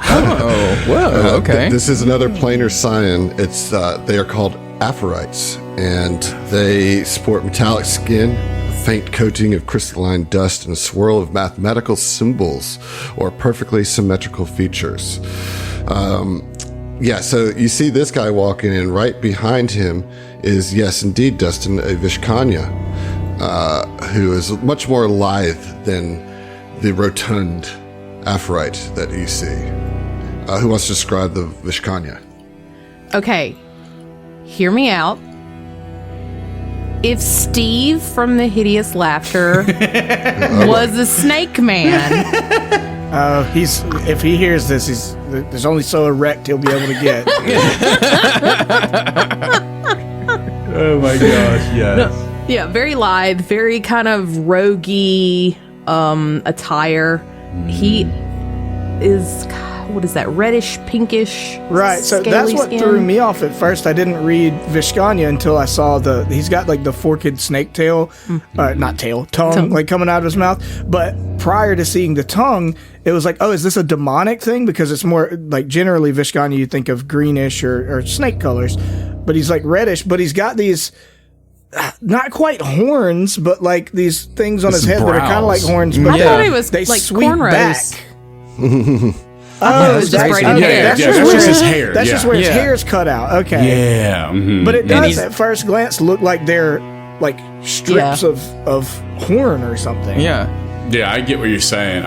Oh, whoa. Okay. This is another planar scion. It's they are called Aphorites, and they sport metallic skin, a faint coating of crystalline dust, and a swirl of mathematical symbols or perfectly symmetrical features. So you see this guy walking in. Right behind him is, yes, indeed, Dustin, a Vishkanya, who is much more lithe than the rotund Aphorite that you see. Who wants to describe the Vishkanya? Okay, hear me out. If Steve from the Hideous Laughter was a snake man, If he hears this, there's only so erect he'll be able to get. Oh my gosh, yes. yeah, very lithe, very kind of roguey attire. He is, what is that, reddish, pinkish, Right, so scaly that's what skin? threw me off at first. I didn't read Vishkanya until I saw he's got like the forked snake tail, tongue, like coming out of his mouth. But prior to seeing the tongue, it was like, oh, is this a demonic thing? Because it's more like generally Vishkanya, you think of greenish or snake colors, but he's like reddish, but he's got these not quite horns, but like these things on his head that are kind of like brows. horns, but I thought it was they like sweep cornrows. back. Oh, it was just braided hair. That's Yeah, just that's where just his hair. That's just where his Yeah. hair's cut out. Okay. Yeah. But it And does he's- at first glance look like they're like strips Yeah. of horn or something. Yeah. Yeah, I get what you're saying.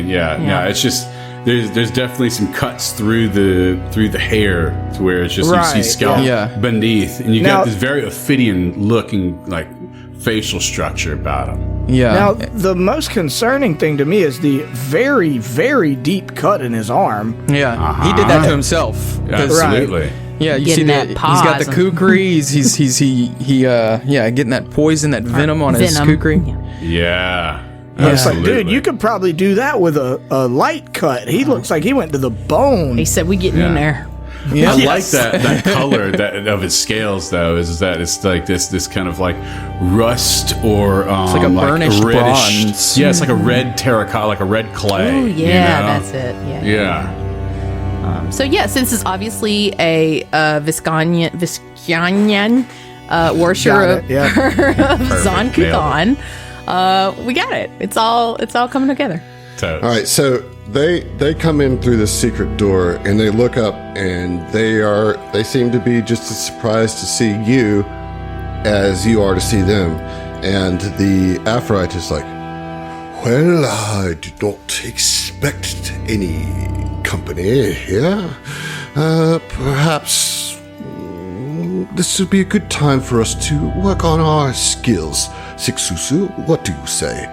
Yeah. It's just there's definitely some cuts through the hair to where it's just you Right, see scalp yeah. beneath, and you Now- got this very Ophidian looking like facial structure about him. Yeah. Now, the most concerning thing to me is the very, very deep cut in his arm. yeah. He did that to himself. 'Cause- Absolutely. Yeah, you Getting see that that he's got the pause. kukri. He's getting that poison, that venom on his Venom. kukri. Yeah. It's like, Absolutely. dude, you could probably do that with a light cut. He looks like he went to the bone. He said, "We getting in there." Yeah. I like Yes. that color that of his scales though is that it's like this kind of like rust or like a burnished reddish. bronze. Yeah, it's like a red terracotta, like a red clay. Oh, you yeah, know? that's it. Yeah. Yeah. So yes, this is obviously a Viscanyan worship Got it, yeah. of Zon Perfect, nailed Kuthon. We got it. It's all coming together. Totes. All right, so they come in through the secret door and they look up and they seem to be just as surprised to see you as you are to see them. And the Aphorite is like, well, I did not expect any company here. Perhaps this would be a good time for us to work on our skills. Sixusu, what do you say?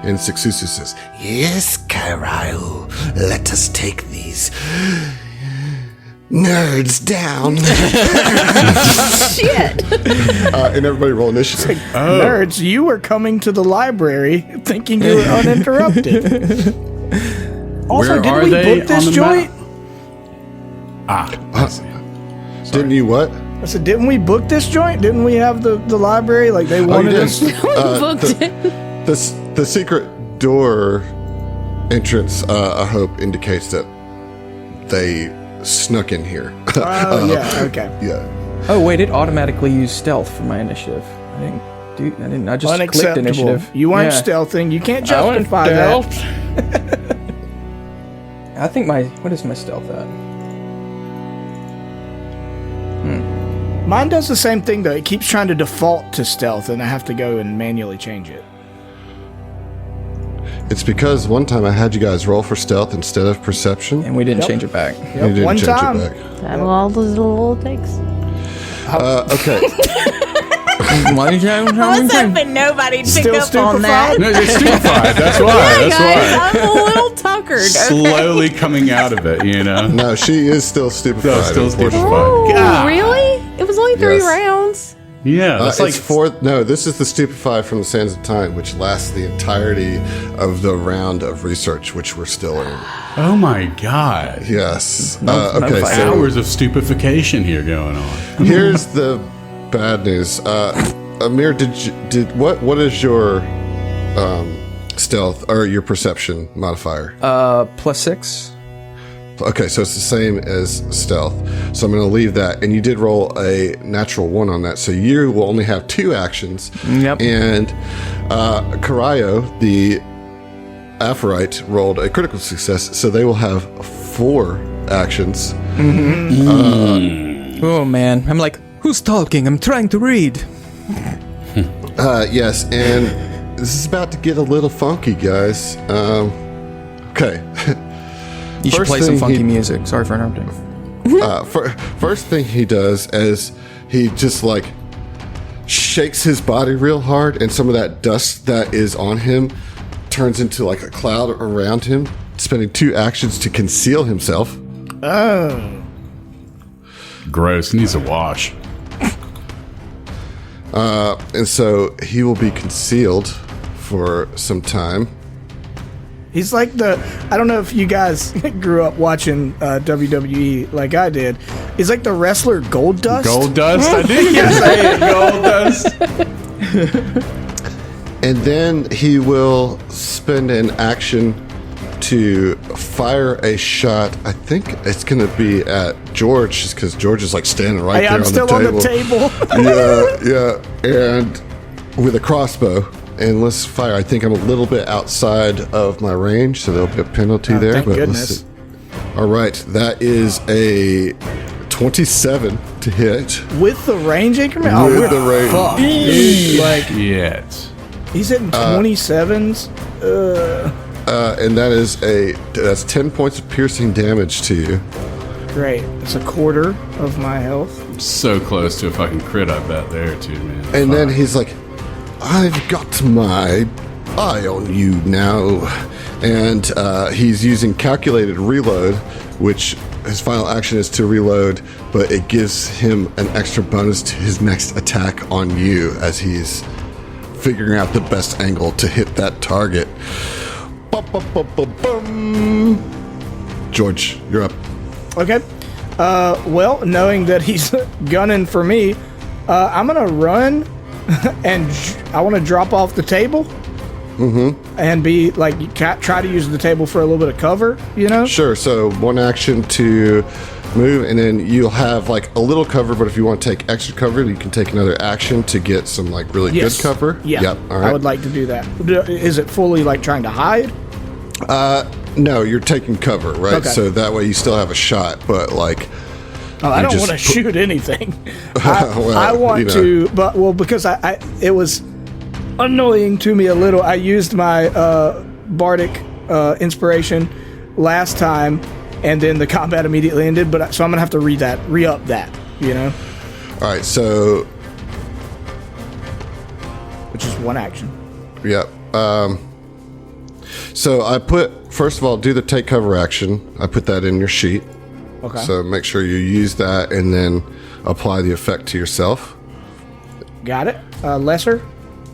And Sixusu says, yes, Kairyu, let us take these nerds down. Shit. And everybody roll initiative. Nerds, you were coming to the library thinking you were uninterrupted. Also, Where did are we they book this on the joint? map? I see. Sorry. Didn't you what? I said, didn't we book this joint? Didn't we have the library? Like they wanted us. Booked it. The secret door entrance, I hope, indicates that they snuck in here. Oh, yeah, okay. Yeah. Oh wait, it automatically used stealth for my initiative. I just clicked initiative. You weren't Yeah. stealthing. You can't I wasn't justify that. stealth. I think what is my stealth at? Mine does the same thing though. It keeps trying to default to stealth, and I have to go and manually change it. It's because one time I had you guys roll for stealth instead of perception. And we didn't change it back. You didn't One change time. it back. That's all this little takes. Okay. What's up, and nobody picked Still up on that? No, you're stupefied. That's why. Yeah, That's guys, why. I'm a little tuckered. Okay. Slowly coming out of it, you know. No, she is still stupefied. No, still unfortunately. stupefied. Oh, really? It was only 3 Yes. rounds. Yeah, that's like It's fourth. No, this is the stupefy from the Sands of Time, which lasts the entirety of the round of research, which we're still in. oh my god, Yes. Okay. So hours of stupefaction here going on. here's the bad news. Amir, what is your stealth or your perception modifier? +6. Okay, so it's the same as stealth. So I'm going to leave that. And you did roll a natural 1 on that. So you will only have 2 actions. Yep. And Karayo, the Aphorite, rolled a critical success. So they will have 4 actions. Oh man, I'm like, who's talking? I'm trying to read. Yes, and this is about to get a little funky, guys. Okay. You should First play some thing funky he- music. Sorry for interrupting. First thing he does is he just like shakes his body real hard, and some of that dust that is on him turns into like a cloud around him, spending 2 actions to conceal himself. Oh. Gross. Needs a wash. And so he will be concealed for some time. He's like I don't know if you guys grew up watching WWE like I did. He's like the wrestler Gold Dust. Gold dust. I did say it. Gold dust. And then he will spend an action to fire a shot. I think it's going to be at George, just because George is like standing right Hey, there I'm on still the on table. the table. Yeah, and with a crossbow. And let's fire. I think I'm a little bit outside of my range, so there'll be a penalty there. Thank but goodness. Let's see. All right, that is a 27 to hit. With the range increment? With we're the range. fucked, dude. Like, Yet. he's hitting 27s. And that's 10 points of piercing damage to you. Great. It's a quarter of my health. So close to a fucking crit, I bet there too, man. And then he's like, I've got my eye on you now. And he's using calculated reload, which his final action is to reload, but it gives him an extra bonus to his next attack on you as he's figuring out the best angle to hit that target. Bum. George, you're up. Okay. Well, knowing that he's gunning for me, I'm going to run and I want to drop off the table. And be like, try to use the table for a little bit of cover, you know? Sure. So 1 action to move, and then you'll have like a little cover, but if you want to take extra cover, you can take another action to get some like really Yes. good cover. Yeah. Yep. All right. I would like to do that. Is it fully like trying to hide? No, you're taking cover, right? Okay. So that way you still have a shot, but like, Oh, I don't just want to shoot anything. Well, I want you know. to, but because it was annoying to me a little. I used my bardic inspiration last time, and then the combat immediately ended. But so I'm gonna have to re-up that, you know, all right. So which is 1 action. yep. So I put, first of all, do the take cover action. I put that in your sheet. Okay. So make sure you use that and then apply the effect to yourself. Got it. Lesser,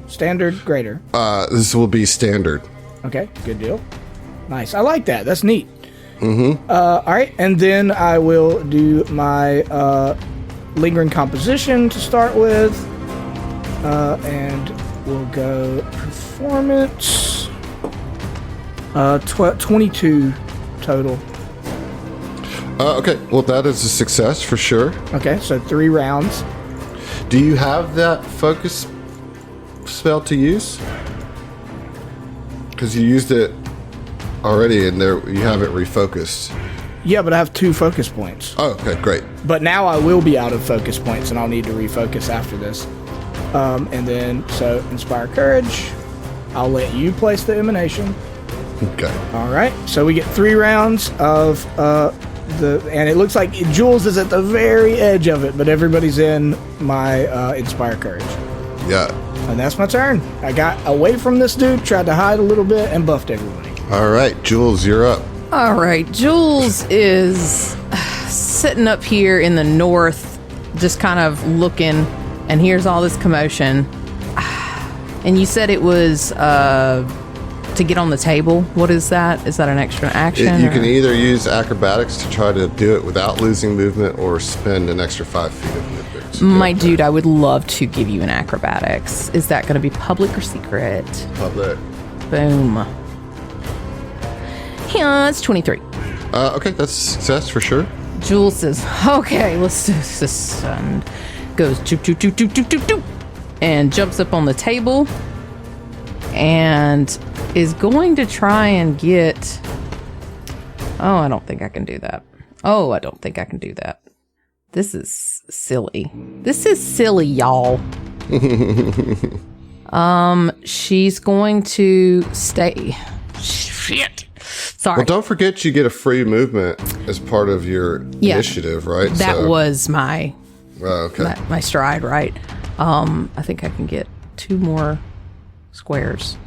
standard, greater. This will be standard. Okay, good deal. Nice. I like that. That's neat. All right, and then I will do my lingering composition to start with. And we'll go performance. 22 total. Okay, well, that is a success for sure. Okay, so 3 rounds. Do you have that focus spell to use? Because you used it already, and there you have it refocused. Yeah, but I have 2 focus points. Oh, okay, great. But now I will be out of focus points, and I'll need to refocus after this. And then, so Inspire Courage. I'll let you place the emanation. Okay. All right. So we get 3 rounds of and it looks like Jules is at the very edge of it, but everybody's in my Inspire Courage. Yeah. And that's my turn. I got away from this dude, tried to hide a little bit, and buffed everybody. All right, Jules, you're up. All right, Jules is sitting up here in the north, just kind of looking, and here's all this commotion. And you said it was to get on the table. What is that? Is that an extra action? You can either use acrobatics to try to do it without losing movement, or spend an extra 5 feet of movement. to do My it. dude, I would love to give you an acrobatics. Is that going to be public or secret? Public. Boom. Yeah, it's 23. Okay, that's a success for sure. Jules says, okay, let's do this. And goes, doop, doop, doop, doop, doop, doop, doop, and jumps up on the table and is going to try and get... Oh, I don't think I can do that. Oh, I don't think I can do that. This is silly. This is silly, y'all. She's going to stay. Shit. Sorry. Well, don't forget you get a free movement as part of your initiative, right? That was my okay. my stride, right? I think I can get 2 more squares.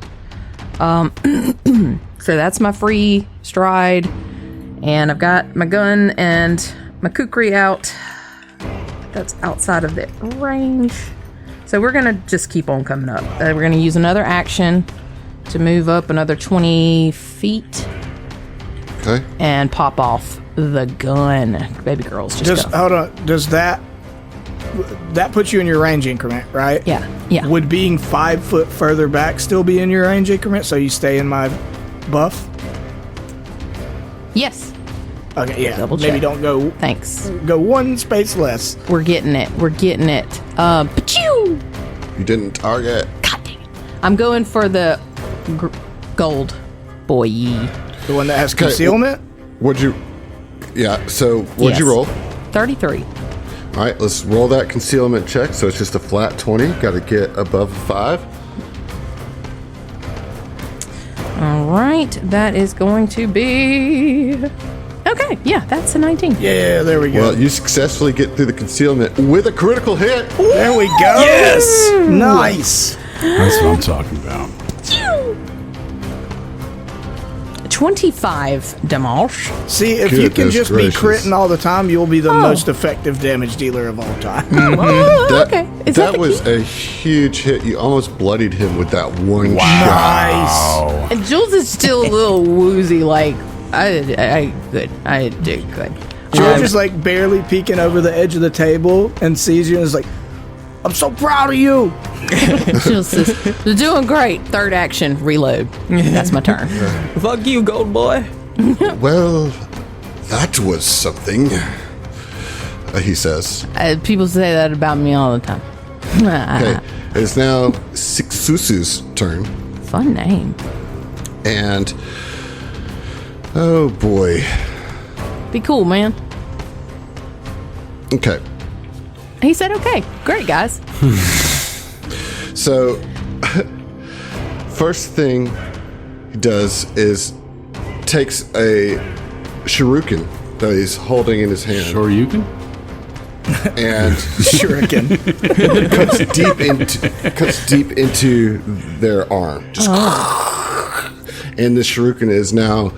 So that's my free stride, and I've got my gun and my kukri out. That's outside of the range. So we're gonna just keep on coming up. We're gonna use another action to move up another 20 feet. Okay. And pop off the gun. Baby girls, just go. Hold on. Does that puts you in your range increment, right? Yeah. Would being 5 foot further back still be in your range increment, so you stay in my buff? Yes. Okay, yeah. Double Maybe check. don't go Thanks. 1 space less. We're getting it. Pachoo! You didn't target. God dang it. I'm going for the gold boy. The one that has concealment? What'd you... Yeah, so what'd you roll? 33. All right, let's roll that concealment check. So it's just a flat 20. Got to get above 5. All right. That is going to be... Okay, yeah, that's a 19. Yeah, there we go. Well, you successfully get through the concealment with a critical hit. There we go. Yes! Nice. That's what I'm talking about. 25 damage. See, if you can Goodness just gracious. be critting all the time, you'll be the most effective damage dealer of all time. Oh, okay. Is that that the was key? a huge hit. You almost bloodied him with that one shot. Nice. And Jules is still a little woozy, like, I did good. George is like barely peeking over the edge of the table and sees you and is like, I'm so proud of you. Jules says, you're doing great. Third action, reload. That's my turn. Fuck you, gold boy. Well, that was something, he says. People say that about me all the time. Okay, it's now Sixsusu's turn. Fun name. And, oh boy. Be cool, man. Okay, He said, okay, great, guys. so first thing he does is takes a shuriken that he's holding in his hand. Sure you can? And Shuriken. cuts deep into their arm. Just and the shuriken is now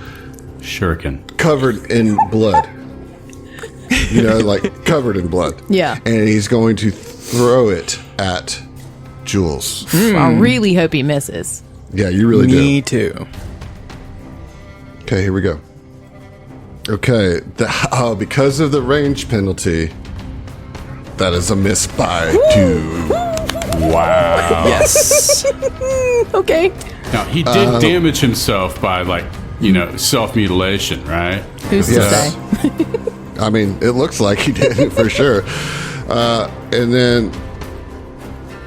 Shuriken. covered in blood. You know, like covered in blood. Yeah. And he's going to throw it at Jules. I really hope he misses. Yeah, you really Me do. too. Okay, here we go. Okay, because of the range penalty, That is a miss by 2. Wow. Yes. Okay. Now, he did damage himself by, like, self-mutilation, right? Who's to Yes. say? I mean, it looks like he did for sure. And then,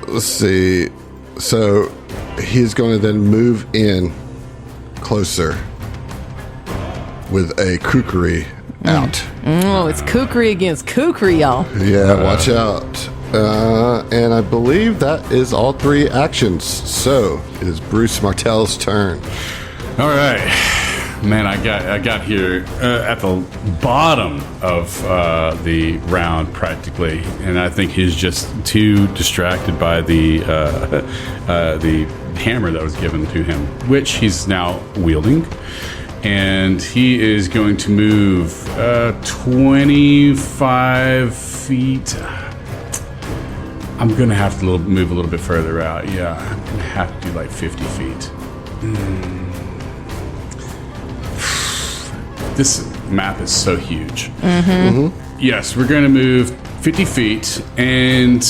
let's see. So he's going to then move in closer with a kukri out. Oh, it's kookery against kookery, y'all. Yeah, watch out. And I believe that is all 3 actions. So it is Bruce Martell's turn. All right. Man, I got here at the bottom of the round practically, and I think he's just too distracted by the hammer that was given to him, which he's now wielding, and he is going to move 25 feet. I'm gonna have to move a little bit further out. Yeah, I'm gonna have to do like 50 feet. This map is so huge. Yes, we're going to move 50 feet, and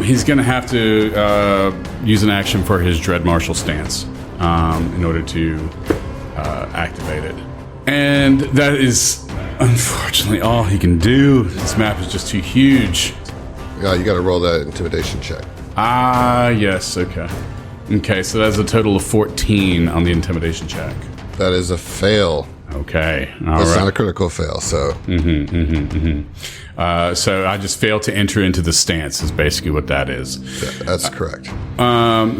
he's going to have to use an action for his Dread Martial stance in order to activate it. And that is, unfortunately, all he can do. This map is just too huge. Yeah, you got to roll that intimidation check. Ah, yes, okay. Okay, so that's a total of 14 on the intimidation check. That is a fail. Okay, all That's right. not a critical fail, so. So I just failed to enter into the stance is basically what that is. That's correct.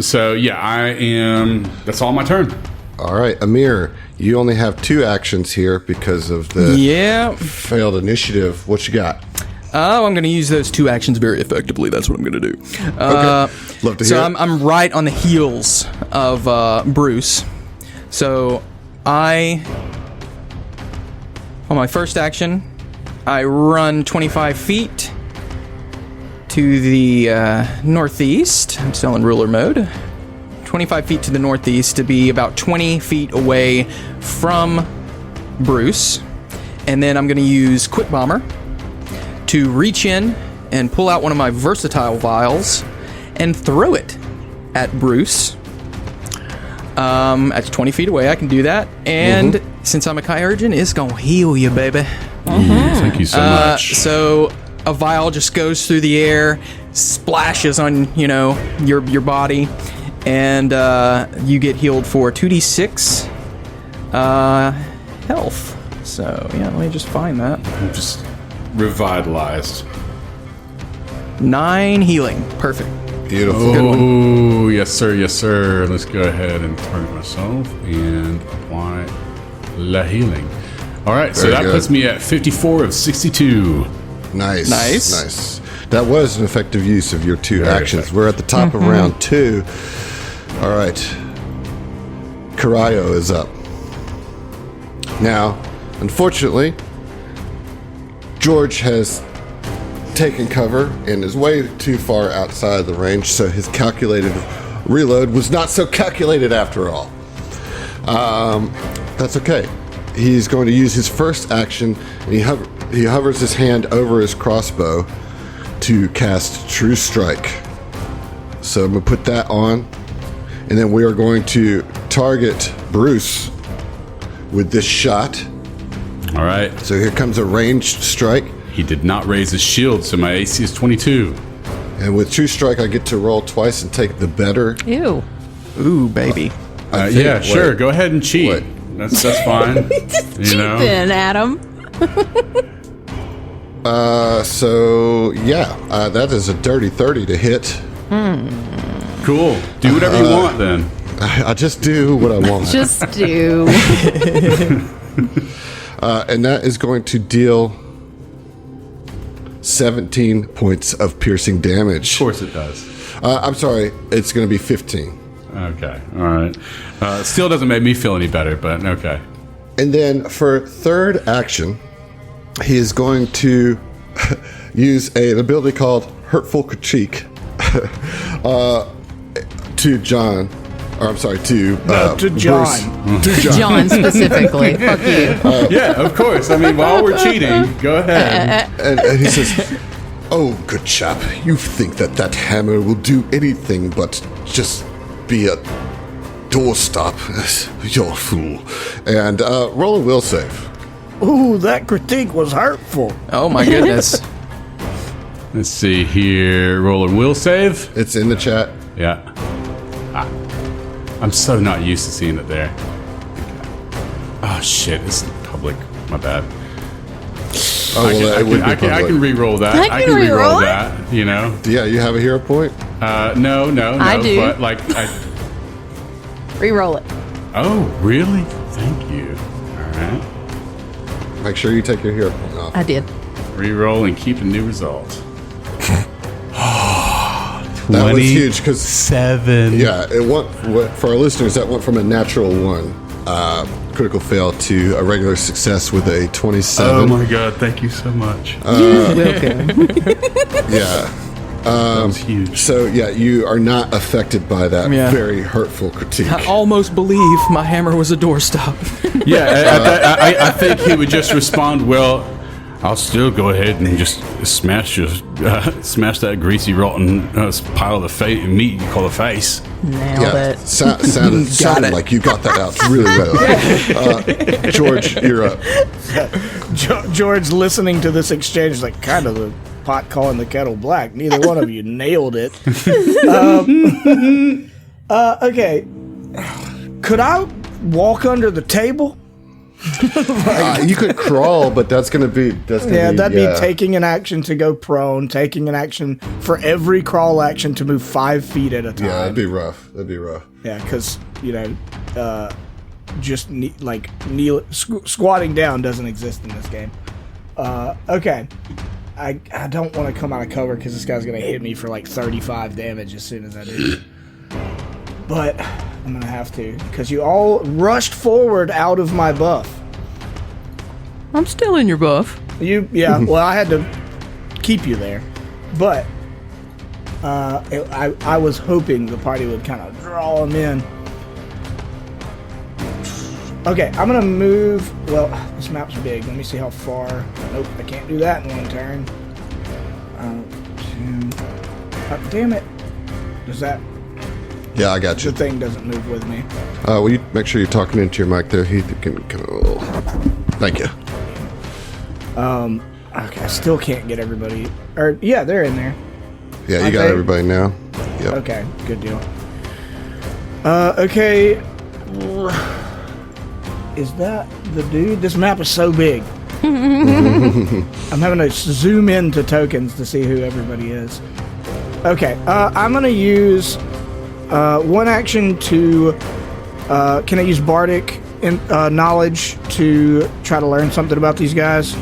So yeah, I am. That's all my turn. All right, Amir, you only have 2 actions here because of the failed initiative. What you got? Oh, I'm going to use those 2 actions very effectively. That's what I'm going to do. Okay, love to hear. So I'm right on the heels of Bruce. So on my first action, I run 25 feet to the northeast. I'm still in ruler mode. 25 feet to the northeast to be about 20 feet away from Bruce. And then I'm going to use Quick Bomber to reach in and pull out one of my versatile vials and throw it at Bruce. At 20 feet away, I can do that. And since I'm a Kyurgeon, it's going to heal you, baby. Thank you so much. So a vial just goes through the air, splashes on, your body, and you get healed for 2d6 health. So, yeah, let me just find that. I'm just revitalized. 9 healing. Perfect. Beautiful. Oh, yes, sir. Yes, sir. Let's go ahead and target myself and apply La Healing. All right, so Very that good. puts me at 54 of 62. Nice. That was an effective use of your 2 Very actions. effective. We're at the top of round 2. All right. Karayo is up. Now, unfortunately, George has taken cover and is way too far outside the range, so his calculated reload was not so calculated after all. That's okay. He's going to use his first action, and he hovers his hand over his crossbow to cast True Strike. So I'm going to put that on, and then we are going to target Bruce with this shot. All right. So here comes a ranged strike. He did not raise his shield, so my AC is 22. And with True Strike, I get to roll twice and take the better. Ew. Ooh, baby. I think. Yeah, sure. Wait. Go ahead and cheat. Wait. That's fine. Then, Adam. So, that is a dirty 30 to hit. Cool. Do whatever you want then. I just do what I want. Just do. And that is going to deal 17 points of piercing damage. Of course it does. I'm sorry, it's going to be 15. Okay. All right. Still doesn't make me feel any better, but okay. And then for third action, he is going to use an ability called Hurtful Critique to John. Or I'm sorry, to John. Bruce. To John. John specifically. Fuck you. Yeah, of course. I mean, while we're cheating, go ahead. And he says, Oh, good chap. You think that hammer will do anything but just be a doorstop? You're a fool. And roll a will save. Ooh, that critique was hurtful. Oh my goodness. Let's see here. Roll a will save. It's in the chat. Yeah. I'm so not used to seeing it there. Oh shit! It's public. My bad. Oh, well, it would be I public. can re-roll that. I can re-roll it? that. You know. Yeah, you have a hero point? No. I do. But like, Reroll it. oh really? Thank you. All right. Make sure you take your hero point off. I did. Re-roll and keep a new result. That was huge because 7. yeah, it went for our listeners. That went from a natural 1 critical fail to a regular success with a 27. Oh my god! Thank you so much. Welcome. Yeah. That was huge. So yeah, you are not affected by that Yeah. very hurtful critique. I almost believe my hammer was a doorstop. Yeah, I think he would just respond, well, I'll still go ahead and just smash that greasy, rotten pile of meat you call a face. Nailed Yeah, it. sounded it. like you got that out really well. George, you're up. George, listening to this exchange, is like kind of the pot calling the kettle black. Neither one of you nailed it. Okay. Could I walk under the table? You could crawl, but that'd be Taking an action to go prone, taking an action for every crawl action to move 5 feet at a time. Yeah, that'd be rough. Yeah, because squatting down doesn't exist in this game. Okay, I don't want to come out of cover because this guy's gonna hit me for like 35 damage as soon as I do. But I'm gonna have to because you all rushed forward out of my buff. I'm still in your buff. Well, I had to keep you there, but I was hoping the party would kind of draw him in. Okay, I'm gonna move. Well, this map's big. Let me see how far. Nope, I can't do that in one turn. Damn it! Does that? Yeah, I got you. The thing doesn't move with me. Will you make sure you're talking into your mic there, Heath? Thank you. Okay, I still can't get everybody. Or yeah, they're in there. Yeah, you got everybody now. Yep. Okay, good deal. Okay. Is that the dude? This map is so big. I'm having to zoom into tokens to see who everybody is. Okay, I'm gonna use one action to. Can I use Bardic knowledge to try to learn something about these guys?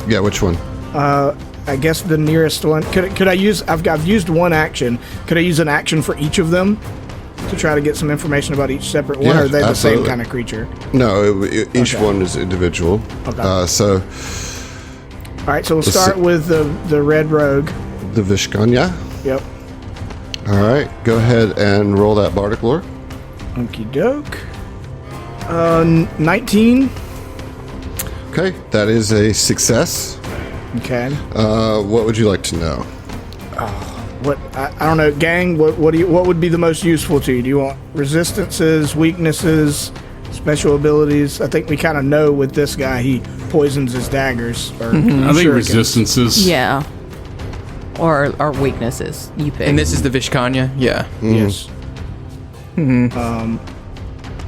Yeah, which one? I guess the nearest one. Could I use? I've used one action. Could I use an action for each of them to try to get some information about each separate one? Yeah, or are they absolutely. the same kind of creature? No, each one is individual. Okay. So. All right, so we'll start with the red rogue. The Vishkanya. Yep. All right, go ahead and roll that Bardic lore. Okie doke. 19. Okay, that is a success. Okay. What would you like to know? What I don't know, gang. What would be the most useful to you? Do you want resistances, weaknesses, special abilities? I think we kind of know with this guy, he poisons his daggers. Or I think resistances. Yeah. Or weaknesses. You pick. And this is the Vishkanya? Yeah. Yes.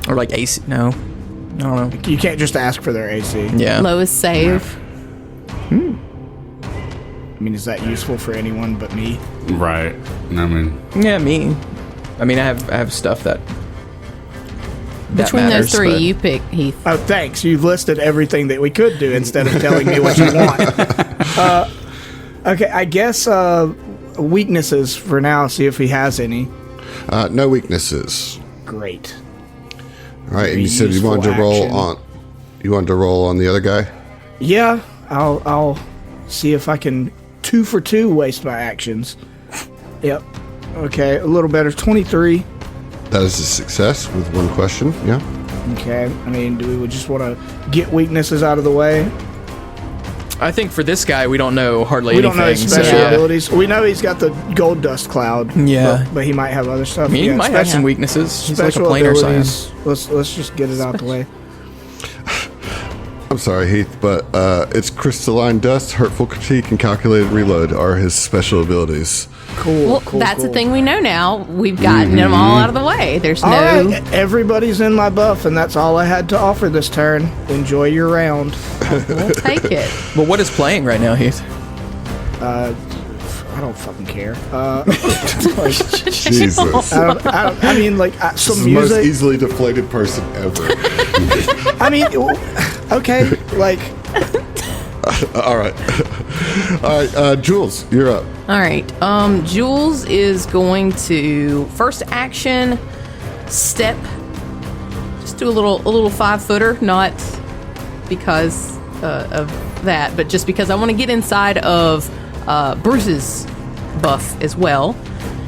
Or like AC? No. I don't know. You can't just ask for their AC. Yeah. Lowest save. I mean, is that useful for anyone but me? Right. I mean, Yeah, me. I mean, I have stuff that Between matters, those three, but- you pick, Heath. Oh, thanks. You've listed everything that we could do instead of telling me what you want. Okay, I guess weaknesses for now. See if he has any. No weaknesses. Great. All right, and you said you wanted to roll Action. on. You wanted to roll on the other guy. Yeah, I'll see if I can 2 for 2 waste my actions. Yep. Okay, a little better. 23. That is a success with one question. Yeah. Okay. I mean, do we just want to get weaknesses out of the way? I think for this guy, we don't know hardly We anything. don't know his special abilities. We know he's got the gold dust cloud. Yeah. But he might have other stuff. He might have some weaknesses. He's like a planar science. Let's just get it out the way. I'm sorry, Heath, but it's crystalline dust, hurtful critique, and calculated reload are his special abilities. Cool. Well, that's the thing we know now. We've gotten them all out of the way. There's no. All right, everybody's in my buff, and that's all I had to offer this turn. Enjoy your round. We'll take it. But what is playing right now, Heath? I don't fucking care. Jesus. I mean, like some The music. most easily deflated person ever. I mean, okay, like. All right. All right, Jules, you're up. All right. Jules is going to first action step. Just do a little 5-footer, not because of that, but just because I want to get inside of Bruce's buff as well.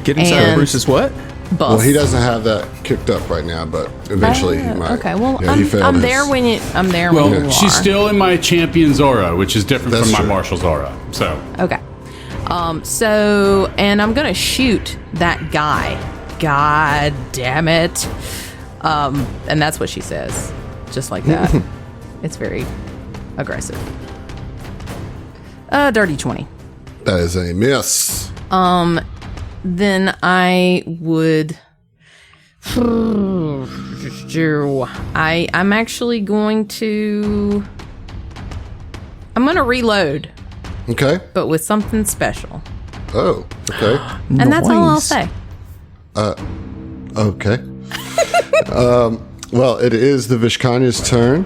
Get inside of Bruce's what? Buff. Well, he doesn't have that kicked up right now, but eventually he might. Okay. Well, Yeah, he failed I'm his- there when you. I'm there when you Well, are. she's still in my champion's aura, which is different That's from my true. marshal's aura. So Okay. So, and I'm going to shoot that guy. God damn it. And that's what she says. Just like that. It's very aggressive. Dirty 20. That is a miss. Then I would... I'm actually going to... I'm going to reload, Okay. but with something special. Oh, okay. And that's all I'll Nice. say. Okay. Well, it is the Vishkanya's turn,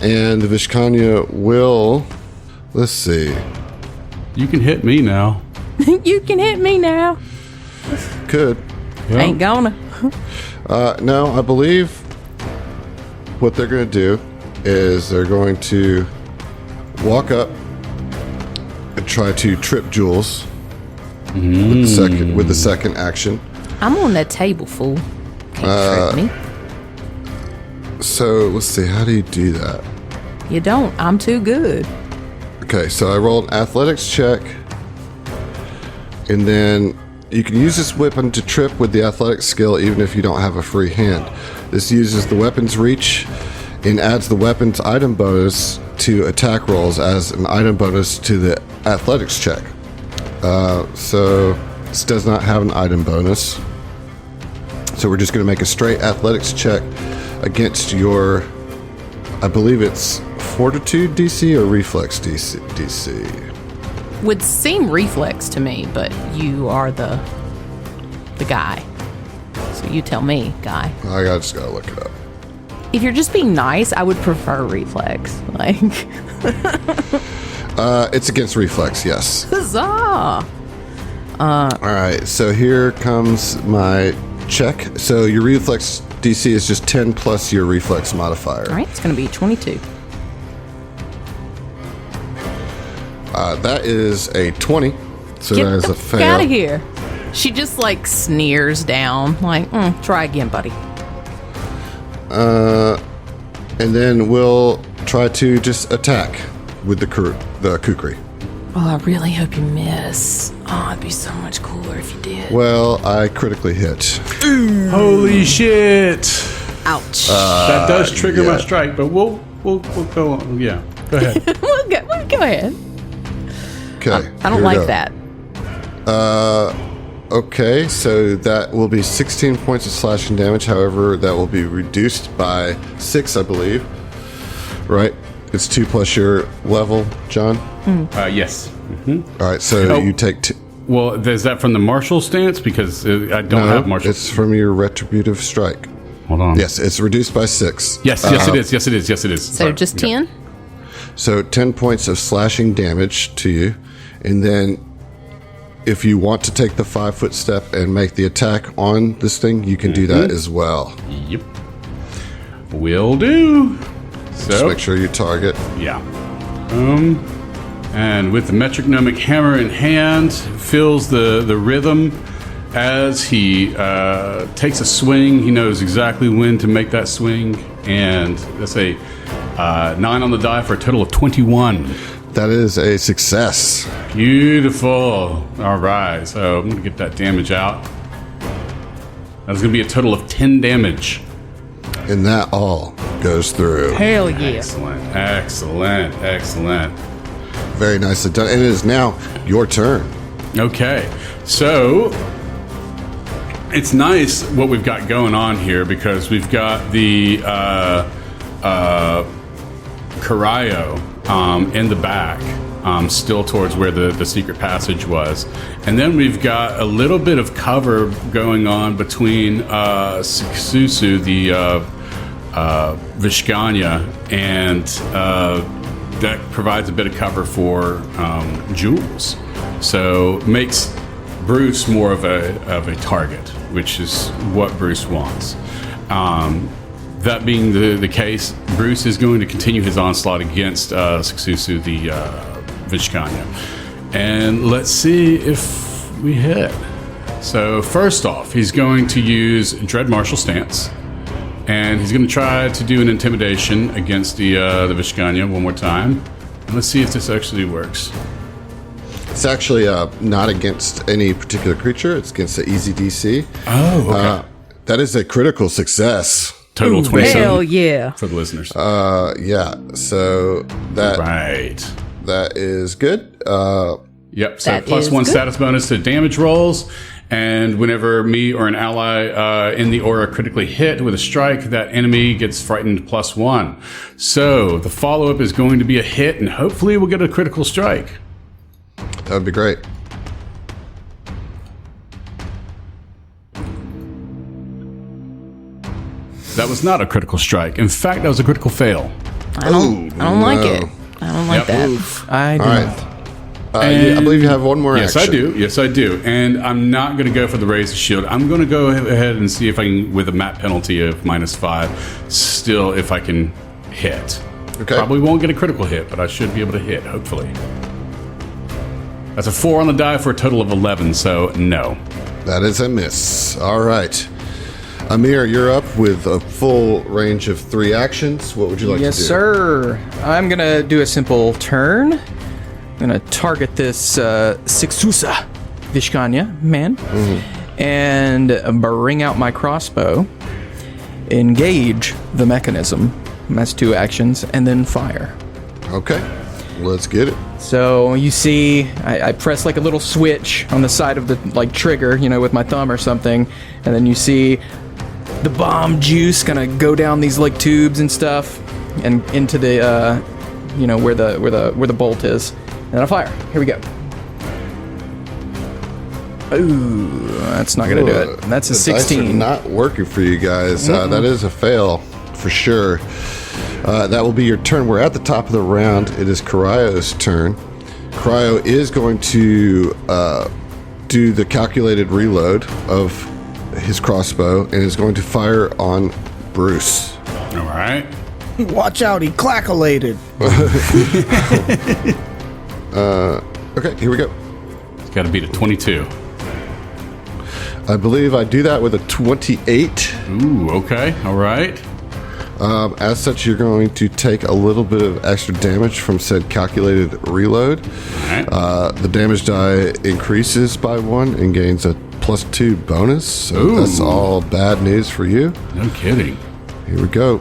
and the Vishkanya will. Let's see. you can hit me now. You can hit me now. Could. Yeah. Ain't gonna. No, I believe what they're going to do is they're going to walk up and try to trip Jules with the second action. I'm on that table, fool. Can't trick me. So let's see. How do you do that? You don't. I'm too good. Okay, so I rolled an athletics check, and then you can use this weapon to trip with the athletics skill even if you don't have a free hand. This uses the weapon's reach and adds the weapon's item bonus to attack rolls as an item bonus to the athletics check. So this does not have an item bonus. So we're just going to make a straight athletics check against your, I believe it's fortitude DC or reflex DC. Would seem reflex to me, but you are the guy. So you tell me, guy. I just gotta look it up. If you're just being nice, I would prefer reflex. Like, It's against reflex, yes. huzzah! All right, so here comes my check. So your reflex DC is just 10 plus your reflex modifier. All right, it's going to be 22. That is a 20. So Get that is the a fuck fail. out of here. She just like sneers down, like, try again, buddy. And then we'll try to just attack with the kukri. Oh, I really hope you miss. Oh, it'd be so much cooler if you did. Well, I critically hit. Holy shit! Ouch. That does trigger yeah. my strike, but we'll go on. Yeah, go ahead. Well, go ahead. Okay. I don't here we like go. that. Okay, so that will be 16 points of slashing damage. However, that will be reduced by 6, I believe. Right? It's 2 plus your level, John. Yes. All right, so Oh. you take Well, is that from the martial stance? Because I don't have martial. it's from your retributive strike. Hold on. Yes, it's reduced by 6. Yes, it is. Yes, it is. Yes, it is. So Sorry. just Okay. 10? So 10 points of slashing damage to you. And then if you want to take the 5-foot step and make the attack on this thing, you can do that as well. Yep. Will do. Just So make sure you target. yeah. And with the metronomic hammer in hand, fills the rhythm as he takes a swing. He knows exactly when to make that swing, and that's a 9 on the die for a total of 21. That is a success. Beautiful. All right. So I'm going to get that damage out. That's going to be a total of 10 damage. And that all goes through. Hell yeah. Excellent. Very nicely done. And it is now your turn. Okay. So it's nice what we've got going on here because we've got the Carayo in the back, still towards where the secret passage was. And then we've got a little bit of cover going on between Susu, the Vishkanya, and that provides a bit of cover for Jules. So makes Bruce more of a target, which is what Bruce wants. That being the case, Bruce is going to continue his onslaught against Susu, the Vishkanya. And let's see if we hit. So first off, he's going to use Dread Martial Stance. And he's going to try to do an intimidation against the Vishkanya one more time. And let's see if this actually works. It's actually not against any particular creature. It's against the easy DC. Oh, okay. That is a critical success. Total 27 Hell yeah. for the listeners. Yeah. So that That is good. Yep. So That plus is one good. status bonus to damage rolls. And whenever me or an ally in the aura critically hit with a strike, that enemy gets frightened +1. So the follow-up is going to be a hit, and hopefully we'll get a critical strike. That would be great. That was not a critical strike. In fact, that was a critical fail. I don't like it. I don't like that. I do All not. right. I believe you have one more Yes, action. Yes, I do. And I'm not going to go for the raise the shield. I'm going to go ahead and see if I can, with a map penalty of -5, still if I can hit. Okay. Probably won't get a critical hit, but I should be able to hit, hopefully. That's a 4 on the die for a total of 11, so no. That is a miss. All right. Amir, you're up with a full range of 3 actions. What would you like Yes, to do? sir. I'm going to do a simple turn. I'm going to target this Sixusa Vishkanya man and bring out my crossbow, engage the mechanism. That's 2 actions, and then fire. Okay. Let's get it. So you see, I press like a little switch on the side of the trigger, with my thumb or something, and then you see the bomb juice gonna go down these tubes and stuff, and into the where the bolt is, and then I fire. Here we go. Ooh, that's not gonna do it. That's a The dice are 16. not working for you guys. That is a fail for sure. That will be your turn. We're at the top of the round. It is Cryo's turn. Cryo is going to do the calculated reload of his crossbow and is going to fire on Bruce. All right. Watch out, he clackulated. Okay, here we go. It's got to beat a 22. I believe I do that with a 28. Ooh, okay. All right. As such, you're going to take a little bit of extra damage from said calculated reload. All right. The damage die increases by 1 and gains a +2 bonus. So Ooh. that's all bad news for you. No kidding. Here we go.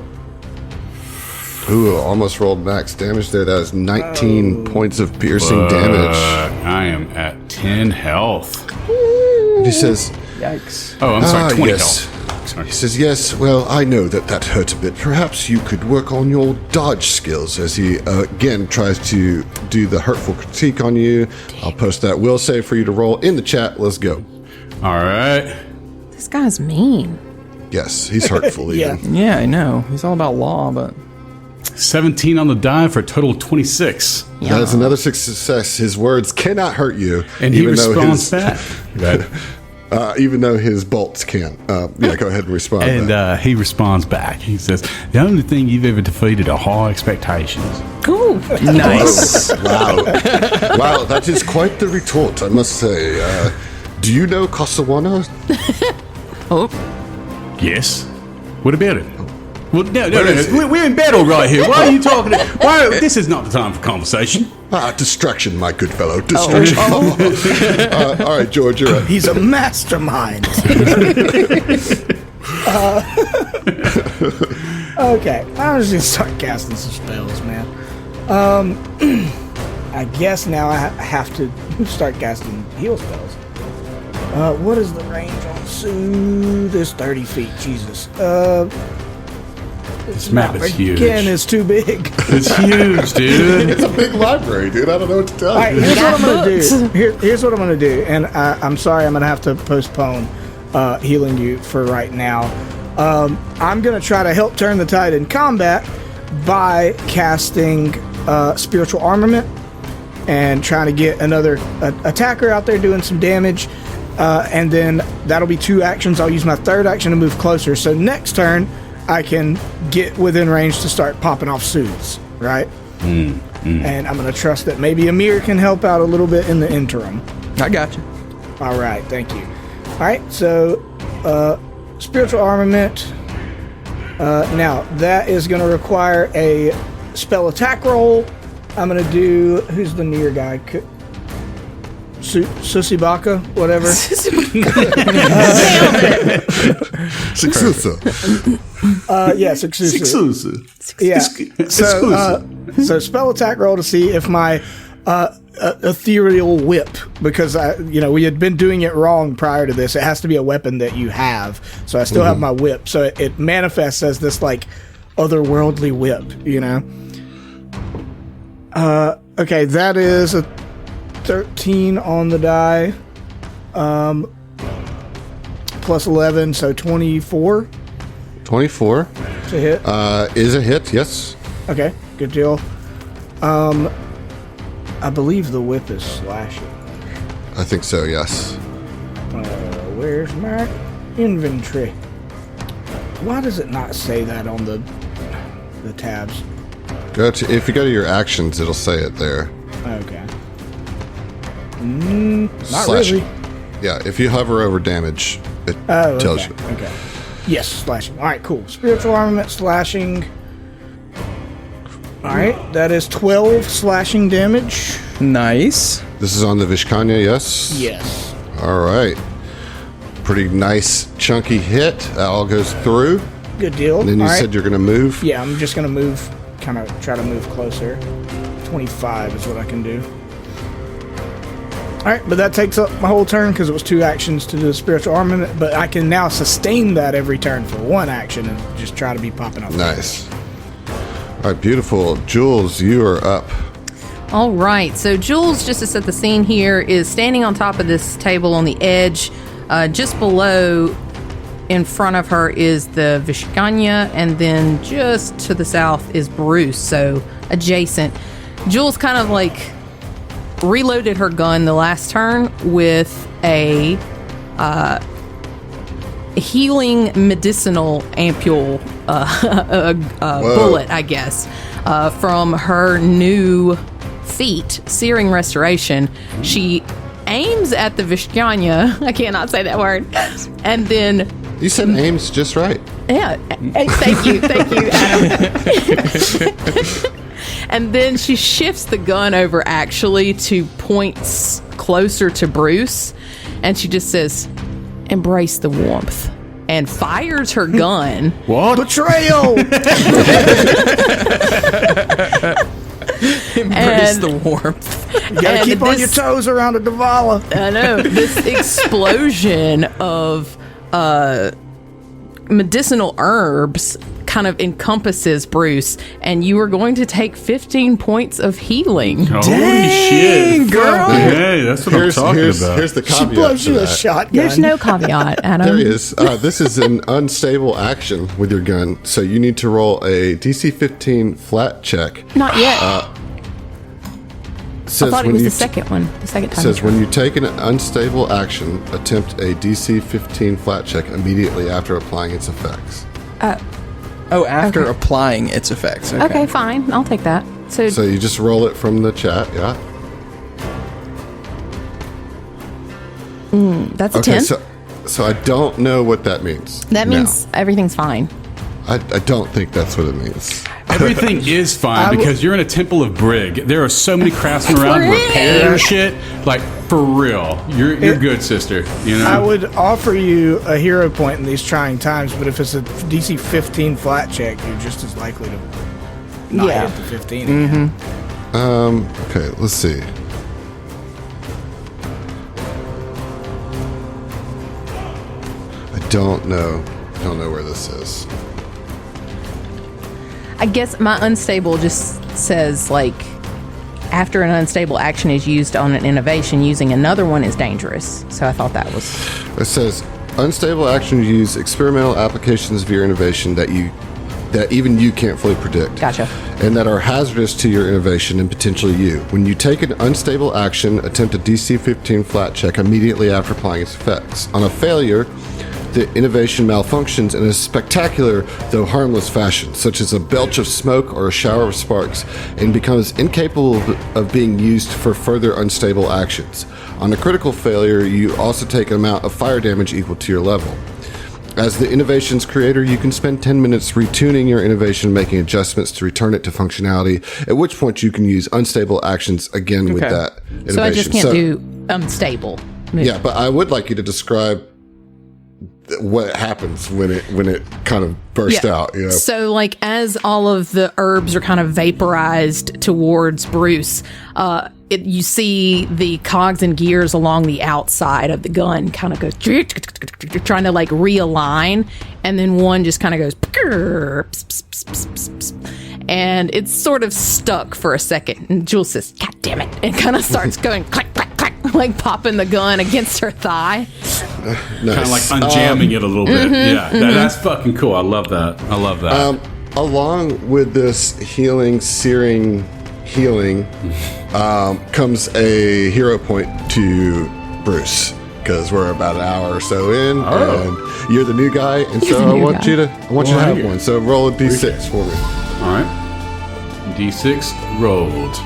Ooh, almost rolled max damage there. That is 19 points of piercing damage. I am at 10 health. And he says, Yikes. Oh, I'm sorry, 20 yes. health. Sorry. He says, yes, well, I know that hurt a bit. Perhaps you could work on your dodge skills as he, again, tries to do the hurtful critique on you. I'll post that will save for you to roll in the chat. Let's go. All right. This guy's mean. Yes, he's hurtful Yeah. even. Yeah, I know. He's all about law, but 17 on the die for a total of 26. That is another success. His words cannot hurt you. And he even though responds his- back. Right. even though his bolts can. Yeah, go ahead and respond. And back. he responds back. He says, the only thing you've ever defeated are high expectations. Cool. nice. Wow. Wow, that is quite the retort, I must say. Do you know Casawana? Oh, Yes. What about it? Well, no. We're in battle right here. Why are you talking? This is not the time for conversation. Distraction, my good fellow. Distraction. All right, George, you're up. He's a mastermind. Okay, I'm just gonna start casting some spells, man. I guess now I have to start casting heal spells. What is the range on Soothe? It's 30 feet. Jesus. This map is huge. Again, it's too big. It's huge, dude. It's a big library, dude. I don't know what to tell you. All right, here's what I'm gonna do. Here's what I'm gonna do, and I'm sorry, I'm gonna have to postpone healing you for right now. I'm gonna try to help turn the tide in combat by casting spiritual armament and trying to get another attacker out there doing some damage. And then that'll be 2 actions. I'll use my 3rd action to move closer. So next turn, I can get within range to start popping off soothes, right? And I'm going to trust that maybe Amir can help out a little bit in the interim. I got you. All right, thank you. All right, so spiritual armament. Now, that is going to require a spell attack roll. I'm going to do... Who's the near guy? Susibaka, whatever. Successor. Yeah, Successor. Yeah. So spell attack roll to see if my ethereal whip, because we had been doing it wrong prior to this. It has to be a weapon that you have. So I still have my whip. So it manifests as this like otherworldly whip, Okay, that is a 13 on the die, plus 11, so 24. 24. To hit. Is a hit, yes. Okay, good deal. I believe the whip is slashing. I think so, yes. Where's my inventory? Why does it not say that on the tabs? If you go to your actions, it'll say it there. Okay. Not Slashing. really. Yeah, if you hover over damage, it tells you. Okay. Yes, slashing. All right, cool. Spiritual armament, slashing. All right, that is 12 slashing damage. Nice. This is on the Vishkanya, yes? Yes. All right. Pretty nice, chunky hit. That all goes through. Good deal. And then you said you're going to move? Yeah, I'm just going to move, kind of try to move closer. 25 is what I can do. All right, but that takes up my whole turn because it was 2 actions to do the spiritual armament, but I can now sustain that every turn for 1 action and just try to be popping up. Nice. All right, beautiful. Jules, you are up. All right. So Jules, just to set the scene here, is standing on top of this table on the edge. Just below, in front of her, is the Vishkanya, and then just to the south is Bruce, so adjacent. Jules kind of like reloaded her gun the last turn with a healing medicinal ampule bullet, I guess, from her new feat, Searing Restoration. She aims at the Vishkanya. I cannot say that word. And then... You said aims just right. Yeah. Thank you, Adam. And then she shifts the gun over actually to points closer to Bruce, and she just says, "Embrace the warmth," and fires her gun. What? Betrayal! Embrace the warmth. You gotta keep on your toes around a Davala. I know. This explosion of medicinal herbs kind of encompasses Bruce, and you are going to take 15 points of healing. Holy shit, girl. Hey, that's what I'm talking about. Here's the caveat. She blows to you a that. shotgun. There's no caveat, Adam. There is. This is an unstable action with your gun, so you need to roll a DC 15 flat check. Not yet. I Says thought it when was you the second one. The second time. says when you take an unstable action, attempt a DC 15 flat check immediately after applying its effects. Oh, after applying its effects. Okay, fine. I'll take that. So So you just roll it from the chat, yeah? that's a Okay, 10. so I don't know what that means. That means everything's fine. I don't think that's what it means. Everything is fine because you're in a temple of Brig. There are so many craftsmen around repairing shit. Like, for real. You're good, sister. You know? I would offer you a hero point in these trying times, but if it's a DC 15 flat check, you're just as likely to not hit the 15 again. Okay, let's see. I don't know where this is. I guess my unstable just says, like, after an unstable action is used on an innovation, using another one is dangerous. So I thought that was... It says, unstable actions use experimental applications of your innovation that even you can't fully predict. Gotcha. And that are hazardous to your innovation and potentially you. When you take an unstable action, attempt a DC 15 flat check immediately after applying its effects. On a failure, the innovation malfunctions in a spectacular, though harmless fashion, such as a belch of smoke or a shower of sparks, and becomes incapable of being used for further unstable actions. On a critical failure, you also take an amount of fire damage equal to your level. As the innovation's creator, you can spend 10 minutes retuning your innovation, making adjustments to return it to functionality, at which point you can use unstable actions again with that innovation. So I just can't do unstable. Yeah, but I would like you to describe what happens when it kind of bursts out. You know? So, like, as all of the herbs are kind of vaporized towards Bruce, you see the cogs and gears along the outside of the gun kind of goes trying to like realign, and then one just kind of goes and it's sort of stuck for a second, and Jules says, "God damn it," and kind of starts going clack clack clack, like popping the gun against her thigh. Nice. Kind of like unjamming it a little bit. Yeah, that's fucking cool. I love that. Along with this searing healing, comes a hero point to Bruce, because we're about an hour or so in, and you're the new guy, and so I want you to have one. So roll a d6 for me. All right, d6 rolled.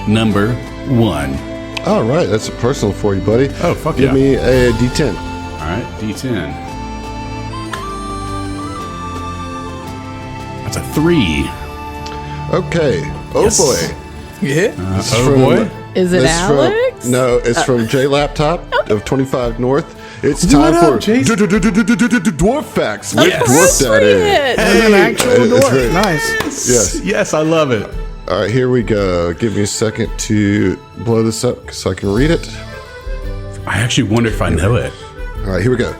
Number 1. All right, that's a personal for you, buddy. Oh, fuck Give me a d10. All right, d10. That's a 3. Okay. Oh Yes. boy. Yeah. Boy. Is it Alex? No, it's from J Laptop of 25 North. It's time for Dwarf Facts with Dwarf Daddy. As an actual dwarf. Nice. Yes. Yes, I love it. All right, here we go. Give me a second to blow this up so I can read it. I actually wonder if I know it. All right, here we go.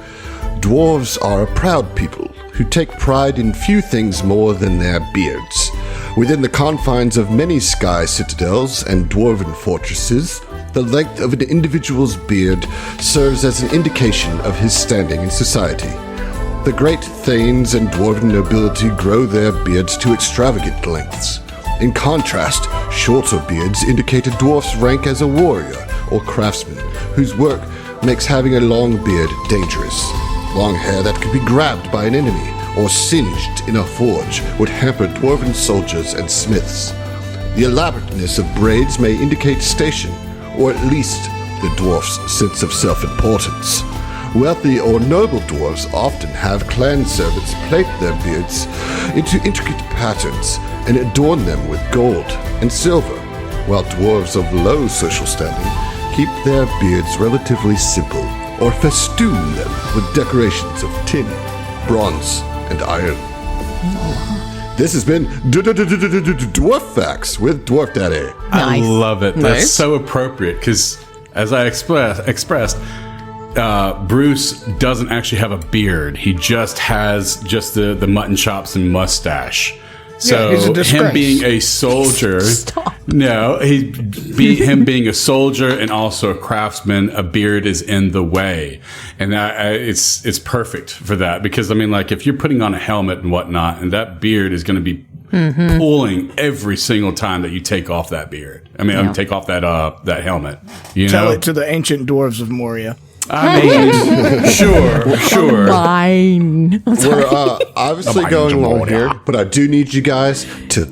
Dwarves are a proud people who take pride in few things more than their beards. Within the confines of many sky citadels and dwarven fortresses, the length of an individual's beard serves as an indication of his standing in society. The great thanes and dwarven nobility grow their beards to extravagant lengths. In contrast, shorter beards indicate a dwarf's rank as a warrior or craftsman, whose work makes having a long beard dangerous. Long hair that could be grabbed by an enemy or singed in a forge would hamper dwarven soldiers and smiths. The elaborateness of braids may indicate station, or at least the dwarf's sense of self-importance. Wealthy or noble dwarves often have clan servants plait their beards into intricate patterns and adorn them with gold and silver, while dwarves of low social standing keep their beards relatively simple or festoon them with decorations of tin, bronze, and iron. This has been Dwarf Facts with Dwarf Daddy. I Nice. love it. That's so appropriate because, as I expressed, Bruce doesn't actually have a beard. He just has the mutton chops and mustache. So he's a disgrace. him being a soldier, him being a soldier and also a craftsman, a beard is in the way, and that it's perfect for that because I mean, like if you're putting on a helmet and whatnot, and that beard is going to be pulling every single time that you take off that beard. I mean, take off that helmet. You Tell know, it to the ancient dwarves of Moria. I mean, sure. Fine. We're obviously going long here, but I do need you guys to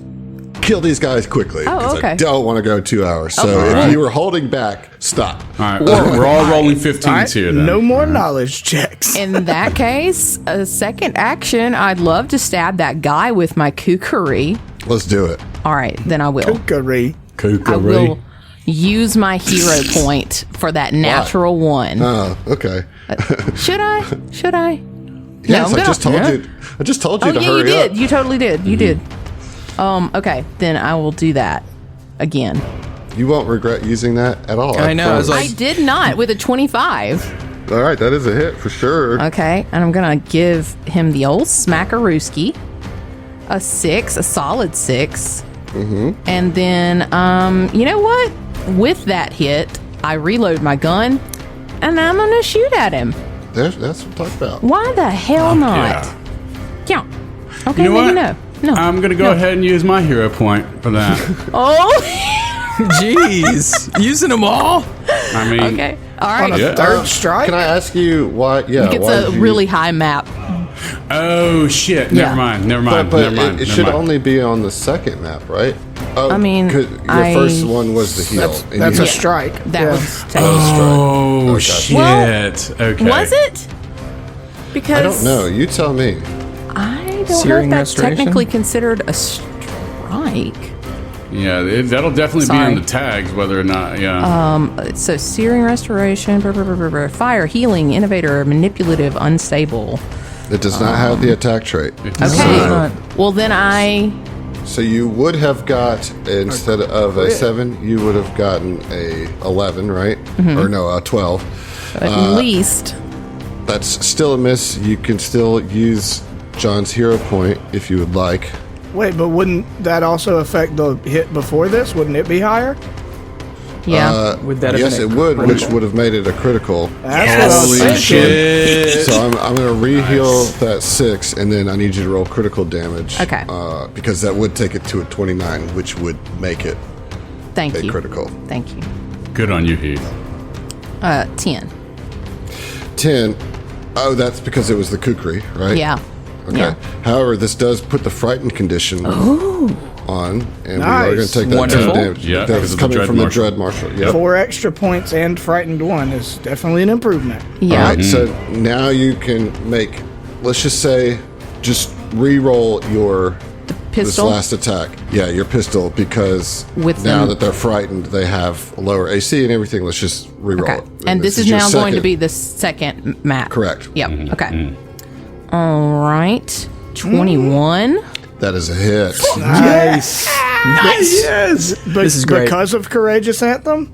kill these guys quickly. Oh, 'cause okay. I don't want to go 2 hours. So if you were holding back, stop. All right, we're all rolling 15s All right, here. Then. no more knowledge checks. In that case, a second action, I'd love to stab that guy with my kukri. Let's do it. All right, then I will. Cookery. I will use my hero point for that natural one. Oh, okay. Should I? Should I? Yes, I'm I just told yeah. you. I just told you Oh, to yeah, hurry you did. up. You totally did. You did. Okay, then I will do that again. You won't regret using that at all. I know, I was promise. I did not with a 25. All right, that is a hit for sure. Okay, and I'm gonna give him the old smackarooski, a 6, a solid 6, and then you know what? With that hit, I reload my gun, and I'm gonna shoot at him. That's what I'm talking about. Why the hell not? Yeah. Okay, You know maybe what? no. I'm going to go ahead and use my hero point for that. Oh. Jeez, using them all. I mean, Okay. All On right. a third strike? Can I ask you why? Yeah, It's why a did you- really high map. oh shit! Yeah. Never mind. Never But, mind. but never mind. it never should mind. only be on the second map, right? Oh, I mean, 'cause your first one was the heal. and That's you a hit- strike. That Yeah. was Oh Okay. shit! Well, okay. Was it? Because I don't know. You tell me. I don't Searing know if that's restoration? technically considered a strike. Yeah, that'll definitely Sorry. be in the tags, whether or not. Yeah. So searing restoration, fire, healing, innovator, manipulative, unstable. It does not have the attack trait. Okay. So, Well, then I. so you would have got, instead of a 7, you would have gotten a 11, right? Or no, a 12. At least. That's still a miss. You can still use John's hero point if you would like. Wait, but wouldn't that also affect the hit before this? Wouldn't it be higher? Yeah. Would that have Yes, been it a would, which critical? would have made it a critical. That's what I was Holy thinking. shit! So I'm going to re-heal that 6, and then I need you to roll critical damage. Okay. Because that would take it to a 29, which would make it Thank a you. critical. Thank you. Good on you, Heath. 10. 10. Oh, that's because it was the kukri, right? Yeah. Okay. Yeah. However, this does put the frightened condition on, and we are going Nice. to take that 10 Wonderful. damage. Yeah, because That's of the coming Dread from Marshal. the Dread Marshal. Yep. 4 extra points and frightened 1 is definitely an improvement. Yeah. All right, so now you can make, let's just say, just re-roll your Pistol. this last attack. Yeah, your pistol, because With now them- that they're frightened, they have lower AC and everything. Let's just re-roll Okay. it. And this is your now going to second. be the second map. Correct. Yep. Okay. All right. 21. That is a hit. Nice. Yes. But This is great. Because of Courageous Anthem?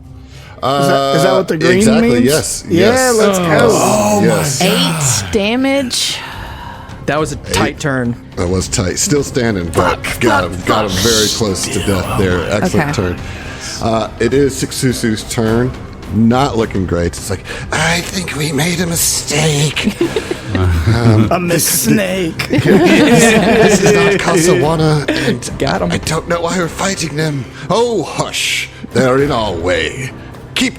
Is that what the green exactly, means? yes, Yeah, yes. let's go. Yes. 8 damage. That was a tight turn. That was tight. Still standing, but got him very close to death there. Excellent Okay. turn. It is Sususu's turn. Not looking great. It's like, I think we made a mistake. A Miss Snake. This is not Kasawana, and Got 'em. I don't know why we're fighting them. Oh, hush. They're in our way. Keep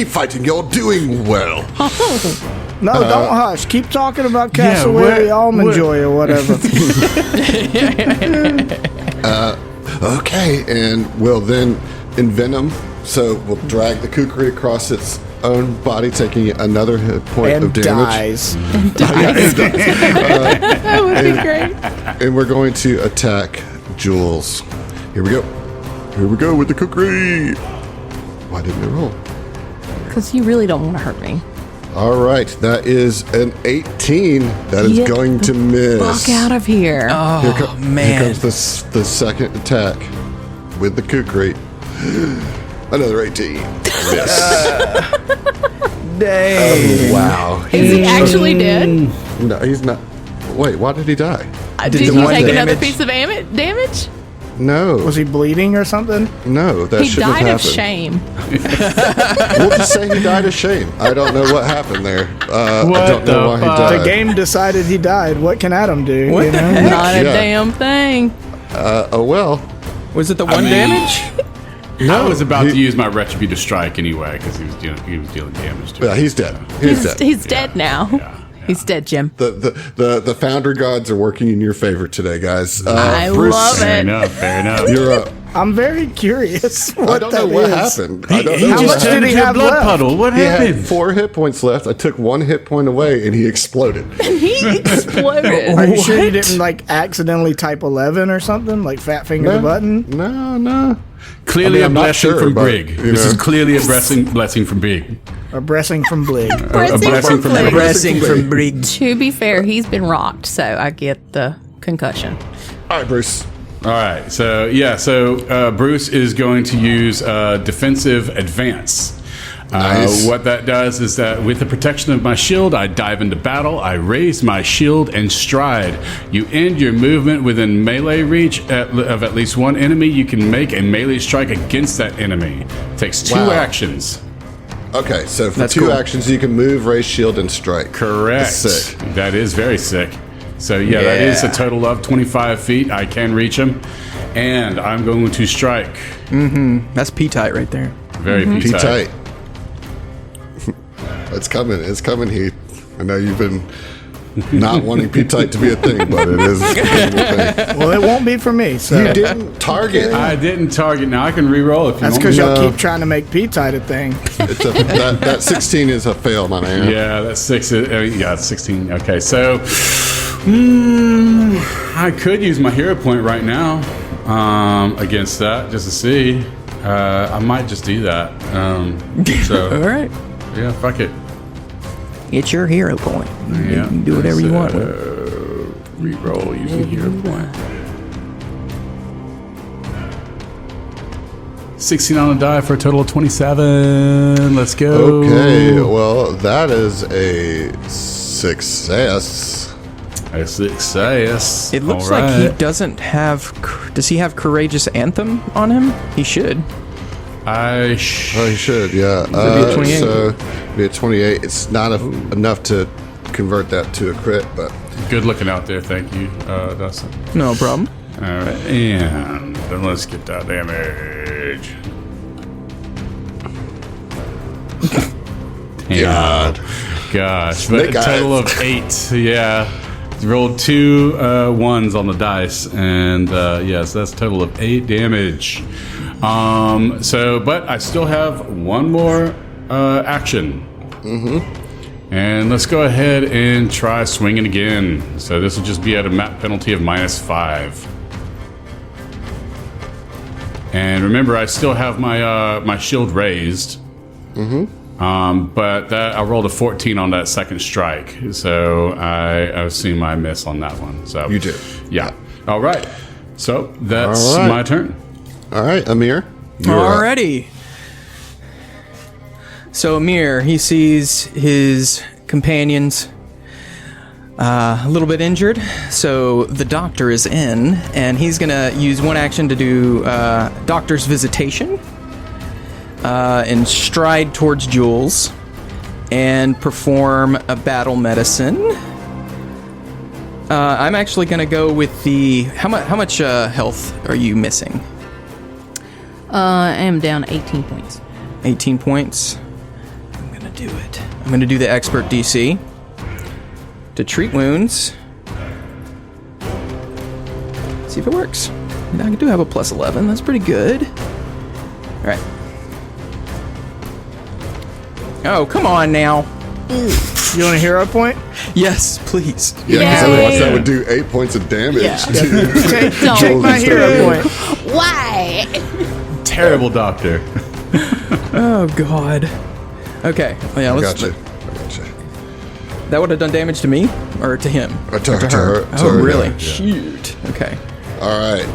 fighting. You're doing well. No, don't hush. Keep talking about Yeah, Cassowary what- Almond Joy or whatever. Okay, and we'll then envenom. So we'll drag the kukri across its own body, taking another hit point of and damage. dies. That would be great. And we're going to attack Jules. Here we go. Here we go with the kukri. Why didn't it roll? Because you really don't want to hurt me. All right, that is an 18. That is Get going to miss. Fuck out of here. Here, Oh, man. Here comes the second attack with the kukri. Another 18. Miss. Dang. Wow. Is he actually dead? No, he's not. Wait, why did he die? Did the you one take another damage. piece of damage? No. Was he bleeding or something? No, that He shouldn't died have of happened. shame. We'll just say he died of shame. I don't know what happened there. I What don't know the why he fuck? died. The game decided he died. What can Adam do? What you the know? heck? Not a Yeah. damn thing. Oh well. Was it the one mean- damage? I was about he- to use my retributive strike anyway because he was dealing damage to Yeah, it. he's dead. He's dead. He's dead now. Yeah. He's dead, Jim. The founder gods are working in your favor today, guys. I Bruce, love Fair it. enough. Fair enough. you're up. I'm very curious. What I don't know that what is. happened. I don't He know. How what much did happened. he turned into a have blood left? puddle. What He had happened? 4 hit points left. I took 1 hit point away, and he exploded. He exploded. Are you sure you didn't like accidentally type 11 or something? Like fat finger the button? No. Clearly I mean, I'm a not blessing sure, from but, Brig. you This know. is clearly a blessing from Brig. Or bressing from Blig? A blessing from Brig. Brig. Pressing from Brig. To be fair, he's been rocked, so I get the concussion. All right, Bruce. All right. So Bruce is going to use defensive advance. Nice. What that does is that with the protection of my shield, I dive into battle. I raise my shield and stride. You end your movement within melee reach of at least one enemy. You can make a melee strike against that enemy. It takes 2 Wow. actions. Okay, so for That's 2 cool. actions, you can move, raise shield, and strike. Correct. That's sick. That is very sick. So yeah, that is a total of 25 feet. I can reach him, and I'm going to strike. That's P-tight right there. Very Be P-tight. tight. It's coming. It's coming, Heath. I know you've been not wanting P-tight to be a thing, but it is a thing. Well, it won't be for me. So You didn't target. I didn't target. Now I can re-roll if you that's want. because me. y'all No. keep trying to make P-tight a thing. It's that 16 is a fail, my man. Yeah, that's 6. Yeah, 16. Okay, so I could use my hero point right now against that just to see. I might just do that. So All right. yeah, fuck it. It's your hero point. You Yeah, can do whatever you want with it. Re-roll using hero point. 16 on a die for a total of 27. Let's go. Okay, well, that is a success. A success. It looks All like he right. doesn't have. Does he have Courageous Anthem on him? He should. Oh, you should, yeah. be a 28. So, be a 28. It's not enough to convert that to a crit, but Good looking out there. Thank you, Dustin. No problem. All right, and then let's get that damage. God. Gosh, but a Snake total eyes. of 8. Yeah, rolled 2 1s on the dice, and yes, that's a total of 8 damage. But I still have one more action. And let's go ahead and try swinging again. So this will just be at a map penalty of -5. And remember, I still have my my shield raised. But that I rolled a 14 on that second strike, so I assume I miss on that one. So You do. yeah. All right. So that's All right. my turn. all right, Amir. You're up. Alrighty. So Amir, he sees his companions a little bit injured, so the doctor is in, and he's gonna use one action to do doctor's visitation, and stride towards Jules, and perform a battle medicine. I'm actually gonna go with the how much health are you missing? I am down 18 points. 18 points. I'm gonna do it. I'm gonna do the expert DC to treat wounds. See if it works. I do have a plus 11. That's pretty good. All right. Oh, come on now. You want a hero point? Yes, please. Yeah, because Yay. otherwise that would do 8 points of damage. Yeah. to- Take Don't. my hero point. Why? Terrible doctor. Oh God. Okay. Oh, yeah. I Let's. got you. I got you. That would have done damage to me or to him. To her, Or to her, to Oh, her, really? yeah. Shoot. Okay. All right.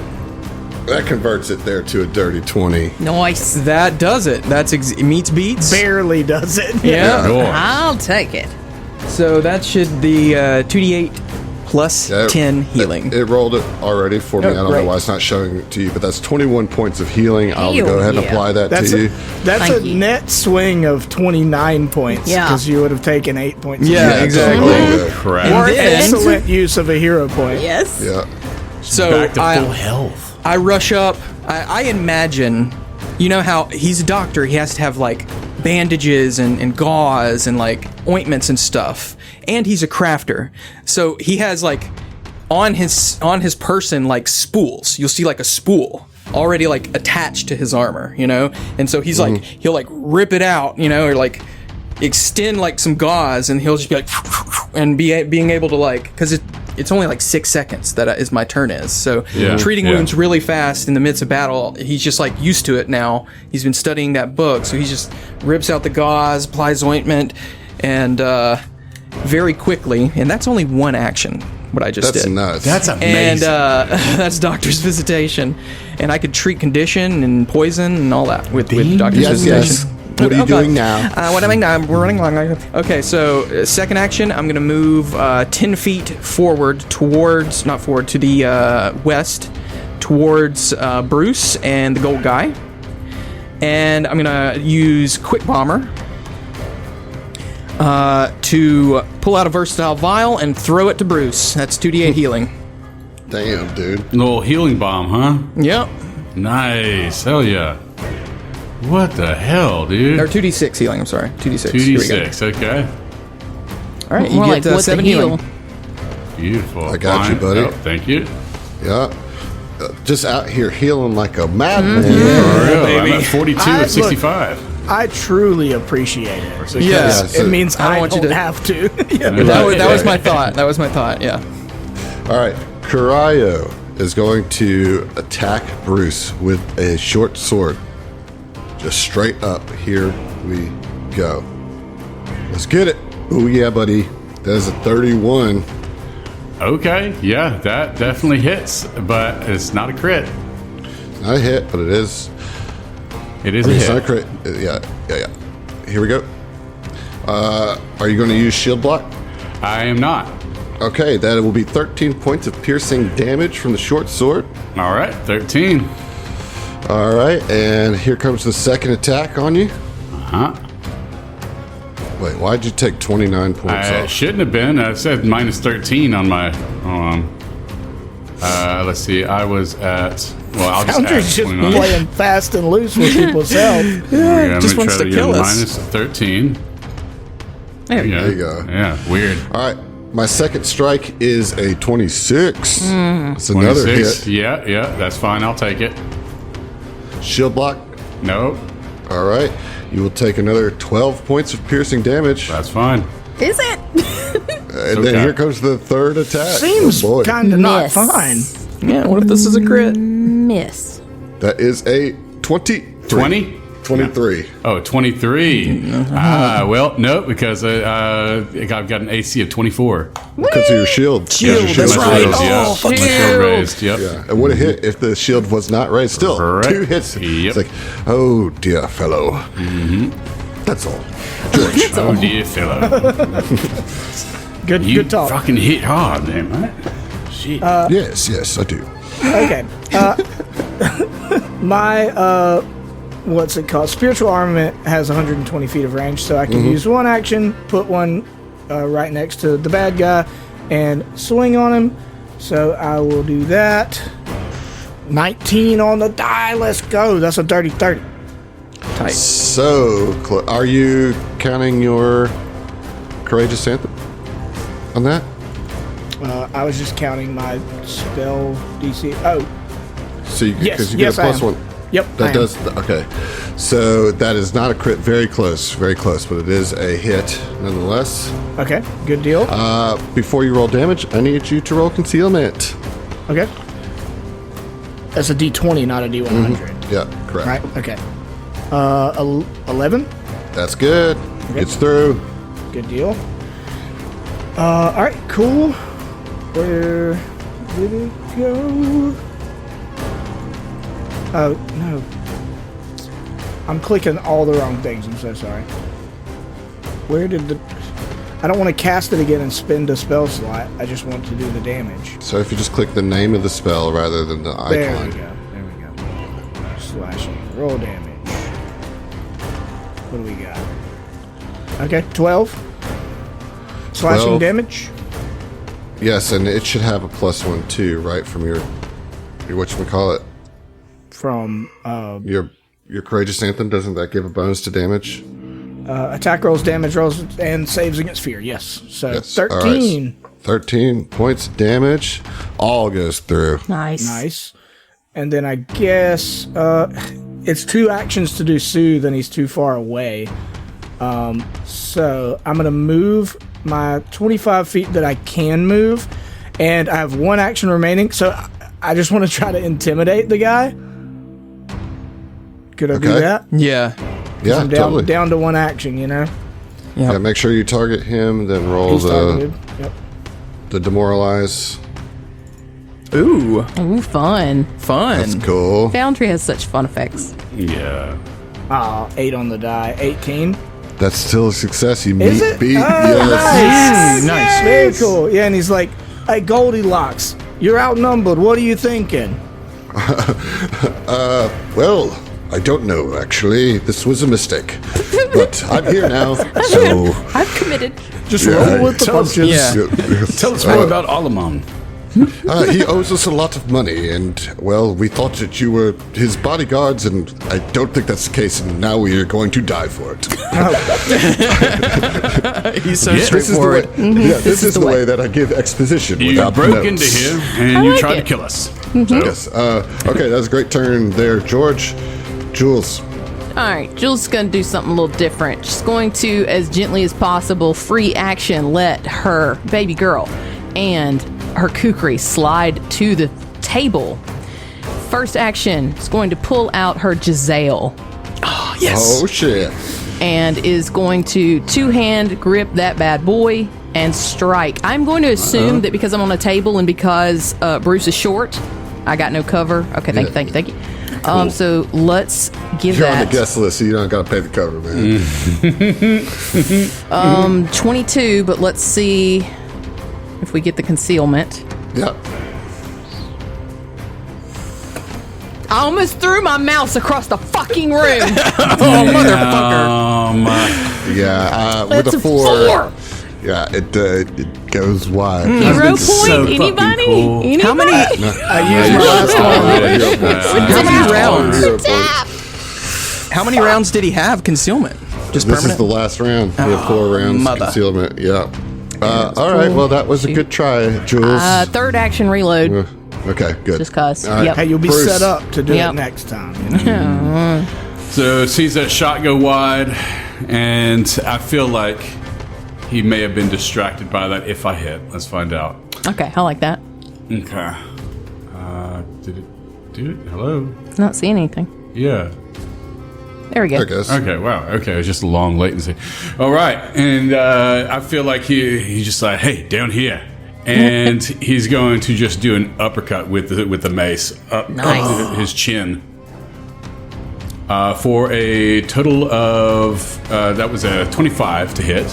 That converts it there to a dirty 20. Nice. That does it. That's meets beats. Barely does it. Yeah. Yours. I'll take it. So that should be 2d8 plus Yeah, 10 healing. It rolled it already for me. Oh, I don't know great. why it's not showing it to you, but that's 21 points of healing. I'll Hell go ahead and yeah. apply that That's to you. that's Thank a you. net swing of 29 points. Yeah. Because you would have taken 8 points. Yeah, it's exactly. all good. Crap. And then- Excellent use of a hero point. Yes. Yeah. So Back to full I health. rush up. I imagine, you know how he's a doctor. He has to have like bandages and gauze and like ointments and stuff. And he's a crafter, so he has like on his person like spools. You'll see like a spool already like attached to his armor, you know. And so he's like he'll like rip it out, you know, or like extend like some gauze, and he'll just be like and being able to like, because it's only like 6 seconds that is my turn is. So treating wounds really fast in the midst of battle, he's just like used to it now. He's been studying that book, so he just rips out the gauze, applies ointment, and very quickly, and that's only one action. What I just did. That's nuts. That's amazing. And that's doctor's visitation, and I could treat condition and poison and all that with doctor's visitation. Yes. What are you doing now? What am I doing? We're running long. Okay, so second action, I'm going to move 10 feet forward towards, not forward, to the west, towards Bruce and the gold guy. And I'm going to use Quick Bomber to pull out a versatile vial and throw it to Bruce. That's 2d8 healing. Damn, dude. A little healing bomb, huh? Yep. Nice. Hell yeah. What the hell, dude? Or 2d6 healing, I'm sorry. 2d6. Here we go. 2d6, okay. All right, More you like get what 7 the heal. healing. Beautiful. I got Fine. you, buddy. Oh, thank you. Yeah. Just out here healing like a madman. For real. baby. I'm at 42 of 65. I truly appreciate it. Yeah. Yes. It means I don't I want you don't to- have to. Yeah. That was my thought. That was my thought, yeah. All right. Karayo is going to attack Bruce with a short sword. Just straight up. Here we go. Let's get it. Oh, yeah, buddy. That is a 31. Okay, yeah, that definitely hits, but it's not a crit. Not a hit, but it is. It is I mean, a it's not a hit. crit. Yeah. Here we go. Are you going to use shield block? I am not. Okay, that will be 13 points of piercing damage from the short sword. All right, 13. All right, and here comes the second attack on you. Huh? Wait, why'd you take 29 points I off? shouldn't have been. I said minus 13 on my. Let's see. I was at. Well, I'll just add Foundry's just 29. playing fast and loose with people's health. Yeah, I'm just gonna wants try to get kill us. Minus 13. There we go. There you go. Yeah, weird. All right, my second strike is a 26. It's another 26. hit. Yeah, that's fine. I'll take it. Shield block. Nope, All right, you will take another 12 points of piercing damage. that's fine. Is it? And then okay. here comes the third attack. Seems Oh, boy. kind of not Miss. fine. Yeah, what if this is a crit? Miss. That is a 23. 20? 23. Oh, 23. Well, no, because I've got an AC of 24. Because of your shield. Shield, Because your that's was right. raised. Oh, my shield raised. Yep. Yeah, it would have hit if the shield was not raised. Still, Correct. 2 hits. Yep. It's like, oh, dear fellow. That's all. Oh, dear fellow. Good, You good talk. fucking hit hard, then, right? Shit. Yes, I do. Okay. My what's it called? Spiritual armament has 120 feet of range, so I can use one action, put one right next to the bad guy, and swing on him. So I will do that. 19 on the die. Let's go. That's a dirty 30. Tight. So, are you counting your courageous anthem on that? I was just counting my spell DC. Oh, So, you, Yes, 'cause you yes, get a I plus am. 1. yep. I That am. does. Okay. So, that is not a crit. Very close, but it is a hit nonetheless. Okay. Good deal. Before you roll damage, I need you to roll concealment. Okay. That's a D20, not a D100. Yeah, correct. Right. Okay. 11. That's good. It's through. Good deal. All right. Cool. Where did it go? Oh no. I'm clicking all the wrong things. I'm so sorry. Where did the? I don't want to cast it again and spend a spell slot. I just want to do the damage. So if you just click the name of the spell rather than the There icon. we go. There we go. Slashing. Roll damage. What do we got? Okay, 12. Slashing 12. damage. Yes, and it should have a +1 too, right? From your whatchamacallit. From Your courageous anthem, doesn't that give a bonus to damage? Attack rolls, damage rolls, and saves against fear. Yes. So Yes. 13. All right. 13 points of damage. All goes through. Nice. Nice. And then I guess it's 2 actions to do soothe, and he's too far away. So I'm going to move my 25 feet that I can move, and I have 1 action remaining. So I just want to try to intimidate the guy. Could I do Okay. that? Yeah. Yeah, I'm totally. down to 1 action, you know? Yeah, make sure you target him, then roll He's targeted. Yep. the demoralize. Ooh, Ooh, fun. fun. That's cool. Foundry has such fun effects. Yeah. 8 on the die. 18. That's still a success. You Is it? beat. Oh, Yes. Nice. Very cool. Yeah, and he's like, hey, Goldilocks, you're outnumbered. What are you thinking? Well, I don't know, actually. This was a mistake. But I'm here now, so... I've committed. Just roll with the tell us- punches. Yeah. Tell us more about Alamon. He owes us a lot of money, and, well, we thought that you were his bodyguards, and I don't think that's the case, and now we are going to die for it. He's so This is the way, straightforward. yeah, this is the way that into exposition You without broke notes. into here and you like tried it. to kill us. Yes. Okay, that was a great turn there, George. Jules. All right, Jules is going to do something a little different. She's going to, as gently as possible, free action, let her baby girl and her kukri slide to the table. First action is going to pull out her Giselle Yes. Oh, shit. and is going to two-hand grip that bad boy and strike. I'm going to assume that because I'm on a table and because Bruce is short, I got no cover. Okay, thank you. So let's give You're on that the guest list, so you don't got to pay the cover, man. 22, but let's see if we get the concealment. Yeah. I almost threw my mouse across the fucking room. Oh, motherfucker. Yeah, That's with a a 4. Yeah, it goes wide. Hero point? so fucking Anybody? cool. Anybody? How many? I used my last one. How many rounds? Hero point. How many rounds did he have concealment? Just This is permanent. the last round. We have 4 rounds mother. concealment. Yeah. All right. Well, that was a good try, Jules. Third action reload. Okay, good. Just cause. All right. Yep. Hey, you'll be Bruce. set up to do Yep. it next time. You know? So sees that shot go wide, and I feel like he may have been distracted by that if I hit. Let's find out. Okay, I like that. Okay. Did it do it? Hello? Not seeing anything. Yeah. There we go. I guess. Okay, wow. Okay, it was just a long latency. All right, and I feel like he's just like, hey, down here. And he's going to just do an uppercut with the mace up Nice. his chin. For a total of, that was a 25 to hit.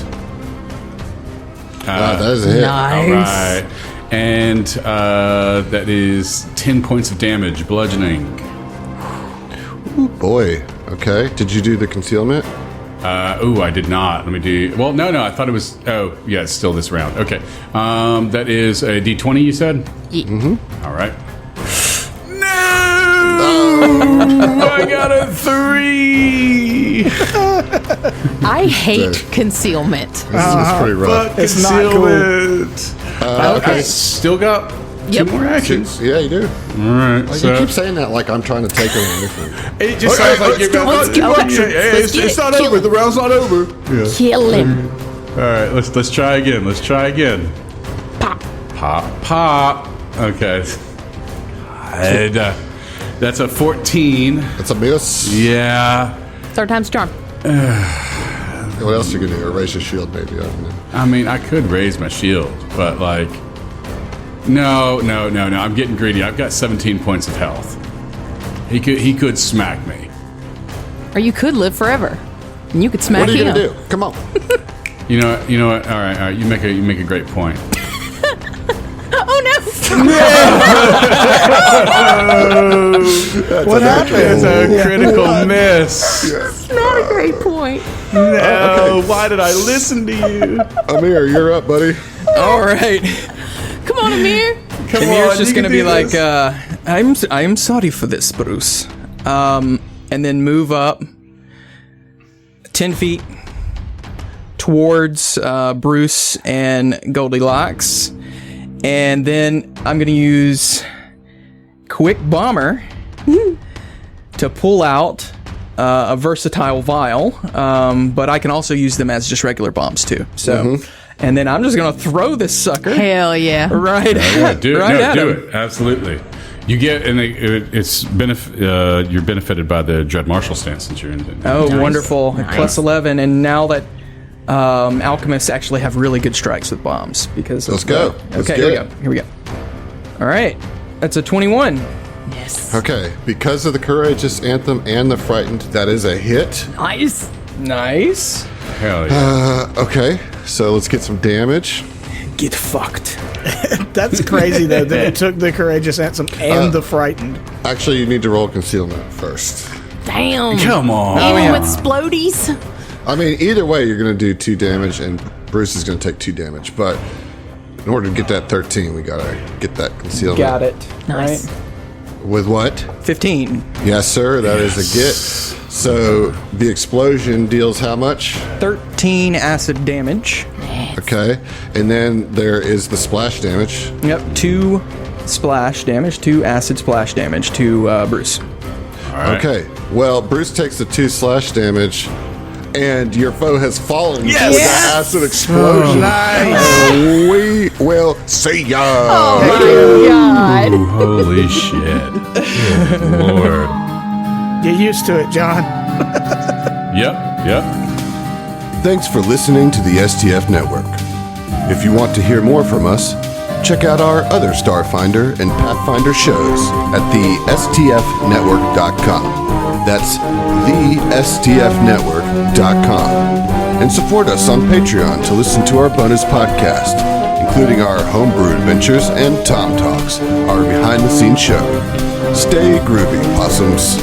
That is a hit. Nice. All right. And that is 10 points of damage, bludgeoning. Boy. Okay. Did you do the concealment? I did not. Let me do. Well, no. I thought it was. Oh, yeah. It's still this round. Okay. That is a D20. You said. Yeah. All right. No! I got a 3. I hate concealment. This is pretty rough. It's not cool. Okay. Still got 2 more actions. Yeah, you do. All right. Like, So you keep saying that like I'm trying to take away from you. it just sounds like you got Let's go. It's not over. The round's not over. Kill him. All right, let's try again. Let's try again. Pop. Pop. Okay. And, that's a 14. That's a miss. Yeah. Third time's a charm. What else you gonna do? Erase your shield, maybe. I don't know. I mean, I could raise my shield, but like, no. I'm getting greedy. I've got 17 points of health. He could smack me. Or you could live forever. And you could smack What are you him. gonna do? Come on. You know what? All right. You make a great point. Oh no! What happened? It's a critical miss. It's not a great point. No, why did I listen to you? Amir, you're up, buddy. All right. Come on, Amir. Amir's just gonna be like, I'm sorry for this, Bruce. And then move up 10 feet towards Bruce and Goldilocks. And then I'm going to use Quick Bomber to pull out a versatile vial. But I can also use them as just regular bombs too. So, and then I'm just going to throw this sucker. Hell yeah. Right at do him. it. Absolutely. You get, and you're benefited by the Dread Marshal stance since you're in it. Oh, nice. Wonderful. Nice. Plus 11. And now that alchemists actually have really good strikes with bombs. Because Let's go. Okay, here we go. All right. That's a 21. Yes. Okay, because of the Courageous Anthem and the Frightened, that is a hit. Nice. Nice. Hell yeah. Okay, so let's get some damage. Get fucked. That's crazy, though, that it took the Courageous Anthem and the Frightened. Actually, you need to roll concealment first. Damn. Come on. Even with splodies? I mean, either way, you're going to do 2 damage, and Bruce is going to take 2 damage. But in order to get that 13, we got to get that concealment. Got it. Nice. Right. With what? 15. Yes, sir. That is a get. So the explosion deals how much? 13 acid damage. Okay. And then there is the splash damage. Yep. 2 splash damage. 2 acid splash damage to Bruce. All right. Okay. Well, Bruce takes the 2 slash damage, and your foe has fallen Yes! with the acid explosion. Nice. We will see ya. Oh my god. Ooh, holy shit. Good Lord. Get used to it, John. Yep. Thanks for listening to the STF Network. If you want to hear more from us, check out our other Starfinder and Pathfinder shows at thestfnetwork.com. That's thestfnetwork.com. And support us on Patreon to listen to our bonus podcast, including our homebrew adventures and Tom Talks, our behind-the-scenes show. Stay groovy, possums.